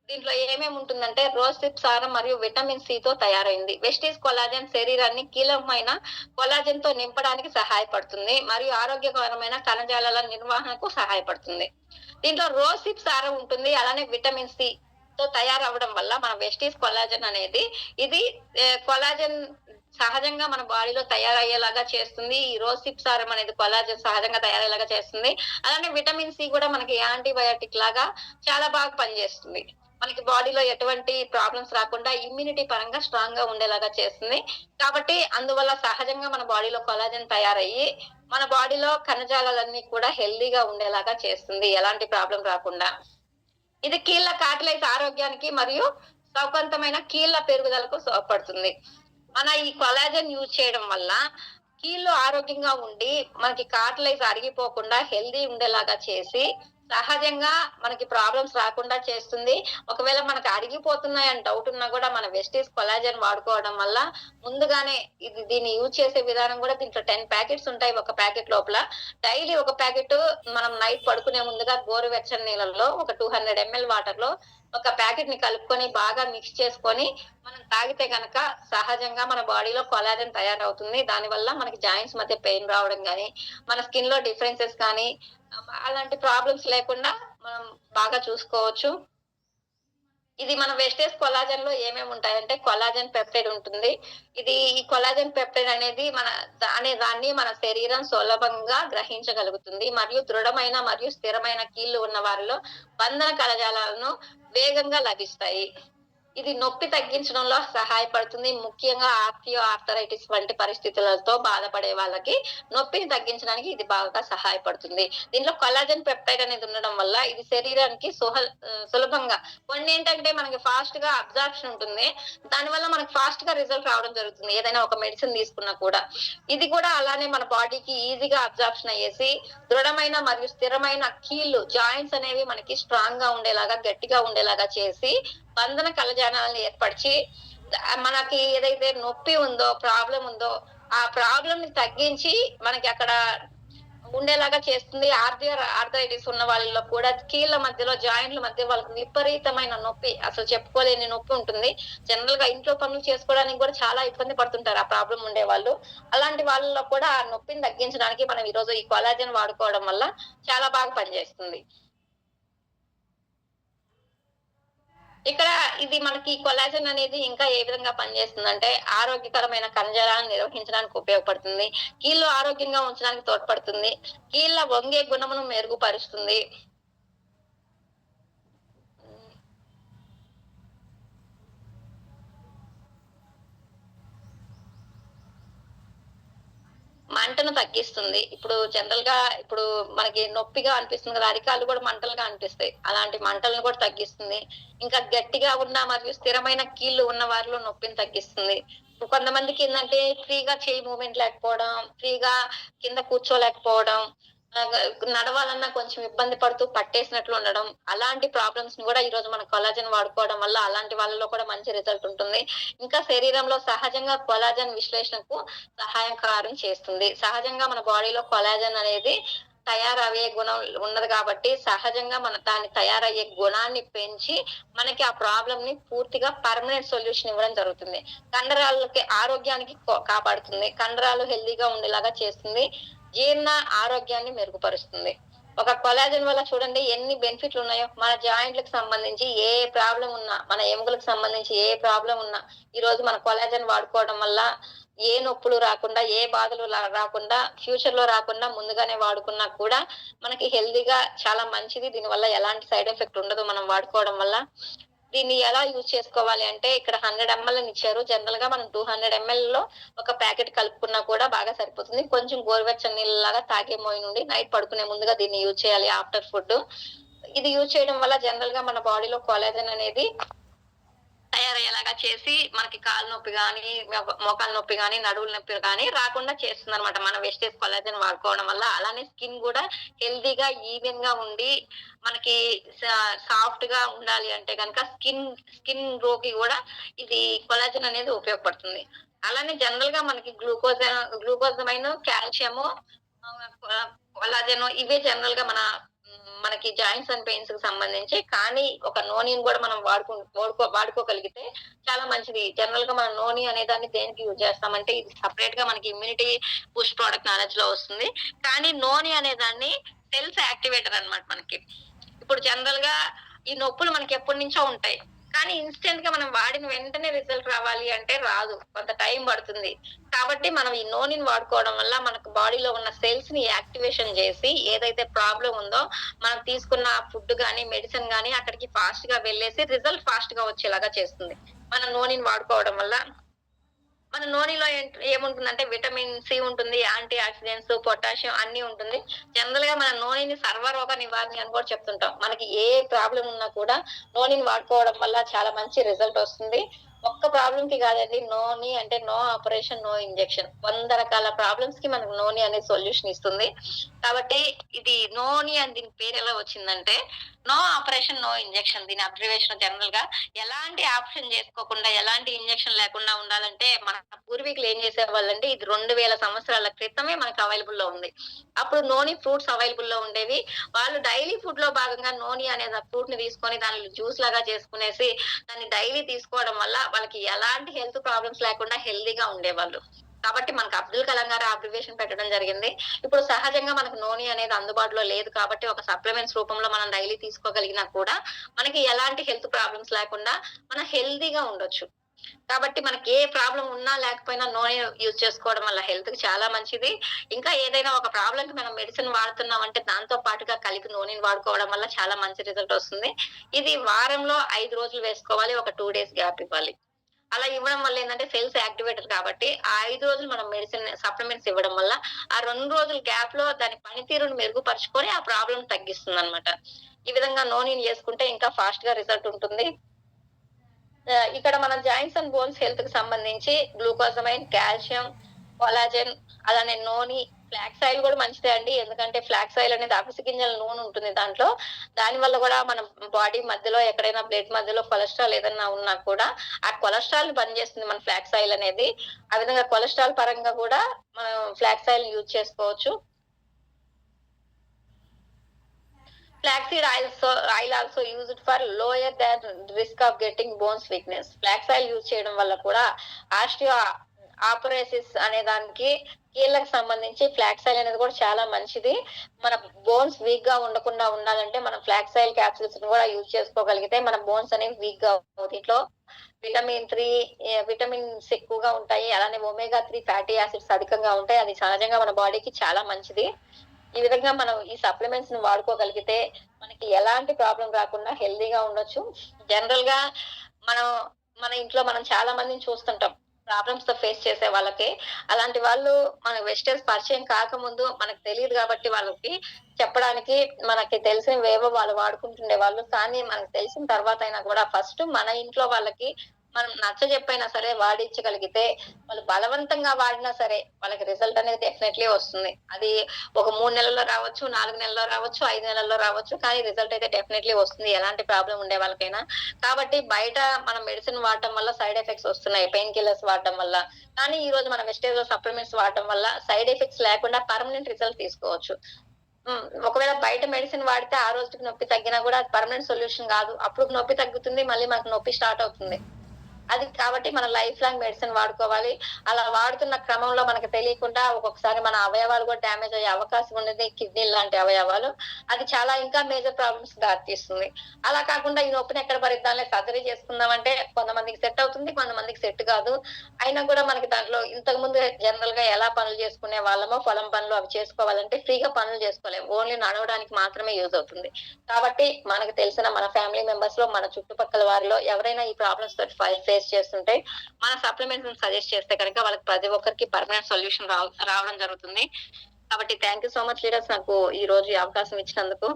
దీంట్లో ఏమేమి ఉంటుందంటే రోసిప్ సారం మరియు విటమిన్ సి తో తయారైంది. వెస్టీస్ కొలాజన్ శరీరాన్ని కీలకమైన కొలాజన్ తో నింపడానికి సహాయపడుతుంది మరియు ఆరోగ్యకరమైన కణజాలాల నిర్వహణకు సహాయపడుతుంది. దీంట్లో రోసిప్ సారం ఉంటుంది. అలానే విటమిన్ సి తో తయారవ్వడం వల్ల మన వెస్టీస్ కొలాజన్ అనేది ఇది కొలాజన్ సహజంగా మన బాడీలో తయారయ్యేలాగా చేస్తుంది. ఈ రోసిప్ సారం అనేది కొలాజన్ సహజంగా తయారయ్యేలాగా చేస్తుంది. అలానే విటమిన్ సి కూడా మనకి యాంటీబయాటిక్ లాగా చాలా బాగా పనిచేస్తుంది. మనకి బాడీలో ఎటువంటి ప్రాబ్లమ్స్ రాకుండా ఇమ్యూనిటీ పరంగా స్ట్రాంగ్ గా ఉండేలాగా చేస్తుంది. కాబట్టి అందువల్ల సహజంగా మన బాడీలో కొలాజన్ తయారయ్యి మన బాడీలో కణజాలాలన్నీ కూడా హెల్తీగా ఉండేలాగా చేస్తుంది. ఎలాంటి ప్రాబ్లం రాకుండా. ఇది కీళ్ళ కార్టిలేజ్ ఆరోగ్యానికి మరియు సౌకర్యమైన కీళ్ళ పెరుగుదలకు తోడ్పడుతుంది. మన ఈ కొలాజన్ యూజ్ చేయడం వల్ల కీళ్ళు ఆరోగ్యంగా ఉండి మనకి కార్టిలేజ్ అరిగిపోకుండా హెల్తీ ఉండేలాగా చేసి సహజంగా మనకి ప్రాబ్లమ్స్ రాకుండా చేస్తుంది. ఒకవేళ మనకు అరిగిపోతున్నాయని డౌట్ ఉన్నా కూడా మన వెస్టీస్ కొలాజన్ వాడుకోవడం వల్ల ముందుగానే దీన్ని యూజ్ చేసే విధానం కూడా దీంట్లో 10 ప్యాకెట్స్ ఉంటాయి ఒక ప్యాకెట్ లోపల. డైలీ ఒక ప్యాకెట్ మనం నైట్ పడుకునే ముందుగా గోరువెచ్చని నీళ్ళల్లో ఒక 200 ml వాటర్ లో ఒక ప్యాకెట్ ని కలుపుకొని బాగా మిక్స్ చేసుకొని మనం తాగితే గనక సహజంగా మన బాడీలో కొలాజన్ తయారవుతుంది. దానివల్ల మనకి జాయింట్స్ మధ్య పెయిన్ రావడం గానీ, మన స్కిన్ లో డిఫరెన్సెస్ కానీ అలాంటి ప్రాబ్లమ్స్ లేకుండా మనం బాగా చూసుకోవచ్చు. ఇది మన వెస్టేజ్ కొలాజన్ లో ఏమేమి ఉంటాయంటే కొలాజన్ పెప్టైడ్ ఉంటుంది. ఈ కొలాజన్ పెప్టైడ్ అనేది దాన్ని మన శరీరం సులభంగా గ్రహించగలుగుతుంది మరియు దృఢమైన మరియు స్థిరమైన కీళ్ళు ఉన్న వారిలో బంధన కణజాలాలను వేగంగా లభిస్తాయి. ఇది నొప్పి తగ్గించడంలో సహాయపడుతుంది. ముఖ్యంగా ఆర్థరైటిస్ వంటి పరిస్థితులతో బాధపడే వాళ్ళకి నొప్పిని తగ్గించడానికి ఇది బాగా సహాయపడుతుంది. దీంట్లో కొలాజన్ పెప్టైడ్ అనేది ఉండడం వల్ల ఇది శరీరానికి సులభంగా కొన్ని ఏంటంటే మనకి ఫాస్ట్ గా అబ్జార్ప్షన్ ఉంటుంది. దానివల్ల మనకి ఫాస్ట్ గా రిజల్ట్ రావడం జరుగుతుంది. ఏదైనా ఒక మెడిసిన్ తీసుకున్నా కూడా. ఇది కూడా అలానే మన బాడీకి ఈజీగా అబ్జార్ప్షన్ అయ్యేసి దృఢమైన మరియు స్థిరమైన కీళ్ళు జాయింట్స్ అనేవి మనకి స్ట్రాంగ్ గా ఉండేలాగా, గట్టిగా ఉండేలాగా చేసి బంధన కలజానాలను ఏర్పరిచి మనకి ఏదైతే నొప్పి ఉందో, ప్రాబ్లం ఉందో ఆ ప్రాబ్లం ని తగ్గించి మనకి అక్కడ ఉండేలాగా చేస్తుంది. ఆర్థరైటిస్ ఉన్న వాళ్ళలో కూడా కీళ్ళ మధ్యలో జాయింట్ల మధ్య వాళ్ళకి విపరీతమైన నొప్పి, అసలు చెప్పుకోలేని నొప్పి ఉంటుంది. జనరల్ గా ఇంట్లో పనులు చేసుకోవడానికి కూడా చాలా ఇబ్బంది పడుతుంటారు ఆ ప్రాబ్లం ఉండే వాళ్ళు. అలాంటి వాళ్ళలో కూడా ఆ నొప్పిని తగ్గించడానికి మనం ఈ రోజు ఈ కొలాజన్ వాడుకోవడం వల్ల చాలా బాగా పనిచేస్తుంది. ఇక్కడ ఇది మనకి కొలాజన్ అనేది ఇంకా ఏ విధంగా పనిచేస్తుందంటే ఆరోగ్యకరమైన కణజాలాలను నిర్వహించడానికి ఉపయోగపడుతుంది. కీళ్ళు ఆరోగ్యంగా ఉంచడానికి తోడ్పడుతుంది. కీళ్ళ వంగే గుణమును మెరుగుపరుస్తుంది. మంటను తగ్గిస్తుంది. ఇప్పుడు జనరల్ గా మనకి నొప్పిగా అనిపిస్తుంది కదా! అరికాళ్ళు కూడా మంటలుగా అనిపిస్తాయి. అలాంటి మంటలను కూడా తగ్గిస్తుంది. ఇంకా గట్టిగా ఉన్న మరియు స్థిరమైన కీళ్ళు ఉన్న వారిలో నొప్పిని తగ్గిస్తుంది. కొంతమందికి ఏందంటే ఫ్రీగా చెయ్యి మూవ్‌మెంట్ లేకపోవడం, ఫ్రీగా కింద కూర్చోలేకపోవడం, ఆహ్, నడవాలన్నా కొంచెం ఇబ్బంది పడుతూ పట్టేసినట్లు ఉండడం. అలాంటి ప్రాబ్లమ్స్ ని కూడా ఈరోజు మనం కొలాజన్ వాడుకోవడం వల్ల అలాంటి వాళ్ళలో కూడా మంచి రిజల్ట్ ఉంటుంది. ఇంకా శరీరంలో సహజంగా కొలాజన్ విశ్లేషణకు సహాయకారం చేస్తుంది. సహజంగా మన బాడీలో కొలాజన్ అనేది తయారయ్యే గుణం ఉన్నది కాబట్టి సహజంగా మన దాన్ని తయారయ్యే గుణాన్ని పెంచి మనకి ఆ ప్రాబ్లమ్ ని పూర్తిగా పర్మనెంట్ సొల్యూషన్ ఇవ్వడం జరుగుతుంది. కండరాలకి ఆరోగ్యానికి కాపాడుతుంది. కండరాలు హెల్తీగా ఉండేలాగా చేస్తుంది. జీర్ణ ఆరోగ్యాన్ని మెరుగుపరుస్తుంది. ఒక కొలాజన్ వల్ల చూడండి ఎన్ని బెనిఫిట్లు ఉన్నాయో. మన జాయింట్‌లకి సంబంధించి ఏ ప్రాబ్లమ్ ఉన్నా, మన ఎముకలకు సంబంధించి ఏ ప్రాబ్లమ్ ఉన్నా, ఈరోజు మన కొలాజన్ వాడుకోవడం వల్ల ఏ నొప్పులు రాకుండా, ఏ బాధలు రాకుండా, ఫ్యూచర్‌లో రాకుండా ముందుగానే వాడుకున్నా కూడా మనకి హెల్తీగా చాలా మంచిది. దీనివల్ల ఎలాంటి సైడ్ ఎఫెక్ట్ ఉండదు మనం వాడుకోవడం వల్ల. దీన్ని ఎలా యూజ్ చేసుకోవాలి అంటే ఇక్కడ 100 ఎంఎల్ అని ఇచ్చారు. జనరల్‌గా మనం 200 ఎంఎల్‌లో ఒక ప్యాకెట్ కలుపుకున్నా కూడా బాగా సరిపోతుంది. కొంచెం గోరువెచ్చని నీళ్ళలాగా తాగే మోయి నుండి నైట్ పడుకునే ముందుగా దీన్ని యూజ్ చేయాలి ఆఫ్టర్ ఫుడ్. ఇది యూజ్ చేయడం వల్ల జనరల్‌గా మన బాడీలో కొలాజన్ అనేది తయారయ్యేలాగా చేసి మనకి కాలు నొప్పి గాని, మోకాలు నొప్పి గాని, నడుముల నొప్పి గాని రాకుండా చేస్తుందన్నమాట. మనం వెస్టేజ్ కొలాజన్ వాడుకోవడం వల్ల. అలానే స్కిన్ గూడా హెల్తీగా, ఈవెన్‌గా ఉండి మనకి సాఫ్ట్‌గా ఉండాలి అంటే గనక స్కిన్ గ్రోకి గూడా ఇది కొలాజన్ అనేది ఉపయోగపడుతుంది. అలానే జనరల్‌గా మనకి గ్లూకోజమైన్, కాల్షియము, కొలాజెన్ ఇవే జనరల్‌గా మనకి జాయింట్స్ అండ్ పెయిన్స్‌కి సంబంధించి. కానీ ఒక నూనెని గూడా మనం వాడుకోగలిగితే చాలా మంచిది. జనరల్‌గా మనం నూనె అనే దాన్ని దేనికి యూజ్ చేస్తామంటే ఇది సెపరేట్‌గా మనకి ఇమ్యూనిటీ బూస్ట్ ప్రొడక్ట్ నాలెడ్జ్‌లో వస్తుంది. కానీ నూనె అనే దాన్ని సెల్స్ యాక్టివేటర్ అన్నమాట మనకి. ఇప్పుడు జనరల్‌గా ఈ నొప్పులు మనకి ఎప్పటినుంచో ఉంటాయి. కానీ ఇన్‌స్టంట్‌గా మనం వాడిన వెంటనే రిజల్ట్ రావాలి అంటే రాదు. కొంత టైం పడుతుంది. కాబట్టి మనం ఈ నూనెని వాడుకోవడం వల్ల మనకు బాడీలో ఉన్న సెల్స్‌ని యాక్టివేషన్ చేసి ఏదైతే ప్రాబ్లమ్ ఉందో మనం తీసుకున్న ఫుడ్ గాని, మెడిసిన్ గాని అక్కడికి ఫాస్ట్‌గా వెళ్ళేసి రిజల్ట్ ఫాస్ట్‌గా వచ్చేలాగా చేస్తుంది. మనం నూనెని వాడుకోవడం వల్ల మన నూనెలో ఏముంటుందంటే విటమిన్ సి ఉంటుంది, యాంటీ ఆక్సిడెంట్స్, పొటాషియం అన్నీ ఉంటుంది. జనరల్‌గా మన నూనెని సర్వరోగ నివారణి అని కూడా చెప్తుంటాం. మనకి ఏ ప్రాబ్లమ్ ఉన్నా కూడా నూనెని వాడుకోవడం వల్ల చాలా మంచి రిజల్ట్ వస్తుంది. ఒక్క ప్రాబ్లమ్‌కి కాదండి. నూనె అంటే నో ఆపరేషన్, నో ఇంజెక్షన్. 100 రకాల ప్రాబ్లమ్స్‌కి మనకు నూనె అనేది సొల్యూషన్ ఇస్తుంది. కాబట్టి ఇది నూనె అని దీని పేరు ఎలా వచ్చిందంటే నో ఆపరేషన్, నో ఇంజెక్షన్. దీని అబ్జర్వేషన్ జనరల్‌గా ఎలాంటి ఆప్షన్ చేసుకోకుండా, ఎలాంటి ఇంజెక్షన్ లేకుండా ఉండాలంటే, మన పూర్వీకులు ఏం చేసేవాళ్ళంటే, ఇది 2000 సంవత్సరాల క్రితమే మనకు అవైలబుల్‌లో ఉంది. అప్పుడు నోని ఫ్రూట్స్ అవైలబుల్‌లో ఉండేవి. వాళ్ళు డైలీ ఫుడ్‌లో భాగంగా నోని అనే ఫ్రూట్‌ని తీసుకొని దాన్ని జ్యూస్ లాగా చేసుకునేసి, దాన్ని డైలీ తీసుకోవడం వల్ల వాళ్ళకి ఎలాంటి హెల్త్ ప్రాబ్లమ్స్ లేకుండా హెల్తీగా ఉండేవాళ్ళు. కాబట్టి మనకు అబ్దుల్ కలాం గారు అబ్రివేషన్ పెట్టడం జరిగింది. ఇప్పుడు సహజంగా మనకు నూనె అనేది అందుబాటులో లేదు కాబట్టి ఒక సప్లిమెంట్స్ రూపంలో మనం డైలీ తీసుకోగలిగినా కూడా మనకి ఎలాంటి హెల్త్ ప్రాబ్లమ్స్ లేకుండా మనం హెల్తీగా ఉండొచ్చు. కాబట్టి మనకి ఏ ప్రాబ్లమ్ ఉన్నా లేకపోయినా నూనె యూజ్ చేసుకోవడం వల్ల హెల్త్‌కి చాలా మంచిది. ఇంకా ఏదైనా ఒక ప్రాబ్లమ్‌కి మనం మెడిసిన్ వాడుతున్నామంటే దాంతో పాటుగా కలిపి నూనెని వాడుకోవడం వల్ల చాలా మంచి రిజల్ట్ వస్తుంది. ఇది వారంలో 5 రోజులు వేసుకోవాలి. ఒక 2 డేస్ గ్యాప్ ఇవ్వాలి. అలా ఇవ్వడం వల్ల ఏందంటే సెల్స్ యాక్టివేటెడ్ కాబట్టి, ఆ 5 రోజులు మనం మెడిసిన్ సప్లిమెంట్స్ ఇవ్వడం వల్ల, ఆ 2 రోజుల గ్యాప్‌లో దాని పనితీరుని మెరుగుపరుచుకొని ఆ ప్రాబ్లమ్ తగ్గిస్తుందనమాట. ఈ విధంగా నో నీళ్ళు చేసుకుంటే ఇంకా ఫాస్ట్‌గా రిజల్ట్ ఉంటుంది. ఇక్కడ మన జాయింట్స్ అండ్ బోన్స్ హెల్త్‌కి సంబంధించి గ్లూకోజమైన్, కాల్షియం, కొలాజెన్ అలానే నూనె, ఫ్లాక్స్ ఆయిల్ గూడా మంచిదే అండి. ఎందుకంటే ఫ్లాక్స్ ఆయిల్ అనేది అవిసె గింజల నూనె ఉంటుంది దాంట్లో. దానివల్ల గూడా మన బాడీ మధ్యలో ఎక్కడైనా బ్లడ్ మధ్యలో కొలెస్ట్రాల్ ఏదన్నా ఉన్నా కూడా ఆ కొలెస్ట్రాల్‌ని బంద్ చేస్తుంది మన ఫ్లాక్స్ ఆయిల్ అనేది. ఆ విధంగా కొలెస్ట్రాల్ పరంగా గూడా మనం ఫ్లాక్స్ ఆయిల్‌ని యూజ్ చేసుకోవచ్చు. Flaxseed oil also used for lower than risk of getting bones weakness. Flax oil use చేయడం వల్ల కూడా ఆస్టియో ఆపరేసిస్ అనే దానికి కీళ్ళకి సంబంధించి ఫ్లాక్స్ ఆయిల్ అనేది కూడా చాలా మంచిది. మన బోన్స్ వీక్ గా ఉండకుండా ఉండాలంటే మనం ఫ్లాక్స్ ఆయిల్ క్యాప్సూల్స్ కూడా యూజ్ చేసుకోగలిగితే మన బోన్స్ అనేవి వీక్ గా అవుతాయి. దీంట్లో విటమిన్ 3 విటమిన్స్ ఎక్కువగా ఉంటాయి. అలానే ఒమేగా 3 ఫ్యాటీ యాసిడ్స్ అధికంగా ఉంటాయి. అది సహజంగా మన బాడీకి చాలా మంచిది. ఈ విధంగా మనం ఈ సప్లిమెంట్స్‌ని వాడుకోగలిగితే మనకి ఎలాంటి ప్రాబ్లమ్ రాకుండా హెల్తీగా ఉండొచ్చు. జనరల్‌గా మనం మన ఇంట్లో మనం చాలా మందిని చూస్తుంటాం. ప్రాబ్లమ్స్‌తో ఫేస్ చేసే వాళ్ళకి. అలాంటి వాళ్ళు మన వెజిటబుల్స్ పరిచయం కాకముందు మనకు తెలీదు గాబట్టి వాళ్ళకి చెప్పడానికి మనకి తెలిసినవేవో వాళ్ళు వాడుకుంటుండేవాళ్ళు. కానీ మనకు తెలిసిన తర్వాతైనా కూడా ఫస్ట్ మన ఇంట్లో వాళ్ళకి మనం నచ్చజెప్పైనా సరే వాడించగలిగితే వాళ్ళు బలవంతంగా వాడినా సరే వాళ్ళకి రిజల్ట్ అనేది డెఫినైట్‌లీ వస్తుంది. అది ఒక 3 నెలల్లో రావచ్చు, 4 నెలల్లో రావచ్చు, 5 నెలల్లో రావచ్చు. కానీ రిజల్ట్ అయితే డెఫినైట్‌లీ వస్తుంది. ఎలాంటి ప్రాబ్లమ్ ఉండే వాళ్ళకైనా. కాబట్టి బయట మనం మెడిసిన్ వాడటం వల్ల సైడ్ ఎఫెక్ట్స్ వస్తున్నాయి. పెయిన్ కిల్లర్స్ వాడటం వల్ల. కానీ ఈ రోజు మన వెజిటబుల్ సప్లిమెంట్స్ వాడటం వల్ల సైడ్ ఎఫెక్ట్స్ లేకుండా పర్మనెంట్ రిజల్ట్ తీసుకోవచ్చు. ఒకవేళ బయట మెడిసిన్ వాడితే ఆ రోజుకి నొప్పి తగ్గినా గూడా అది పర్మనెంట్ సొల్యూషన్ గాదు. అప్పుడు నొప్పి తగ్గుతుంది. మళ్ళీ మనకు నొప్పి స్టార్ట్ అవుతుంది. అది కాబట్టి మనం లైఫ్ లాంగ్ మెడిసిన్ వాడుకోవాలి. అలా వాడుతున్న క్రమంలో మనకు తెలియకుండా ఒక్కొక్కసారి మన అవయవాలు కూడా డ్యామేజ్ అయ్యే అవకాశం ఉన్నది. కిడ్నీలు లాంటి అవయవాలు. అది చాలా ఇంకా మేజర్ ప్రాబ్లమ్స్‌కి దారితీస్తుంది. అలా కాకుండా ఈ నొప్పిని ఎక్కడ భరిద్దాంలే సర్జరీ చేసుకుందామంటే కొంతమందికి సెట్ అవుతుంది. కొంతమందికి సెట్ కాదు. అయినా కూడా మనకి దాంట్లో ఇంతకుముందు జనరల్‌గా ఎలా పనులు చేసుకునే వాళ్ళమో పొలం పనులు అవి చేసుకోవాలంటే ఫ్రీగా పనులు చేసుకోలేం. ఓన్లీ నడవడానికి మాత్రమే యూజ్ అవుతుంది. కాబట్టి మనకు తెలిసిన మన ఫ్యామిలీ మెంబర్స్‌లో, మన చుట్టుపక్కల వారిలో ఎవరైనా ఈ ప్రాబ్లమ్స్ తోటి ఫేస్ చేస్తుంటే, మన సప్లిమెంట్స్‌ని సజెస్ట్ చేస్తే గనక వాళ్ళకి ప్రతి ఒక్కరికి పర్మనెంట్ సొల్యూషన్ రావడం జరుగుతుంది. కాబట్టి thank you so much leaders నాకు ఈరోజు ఈ అవకాశం ఇచ్చినందుకు.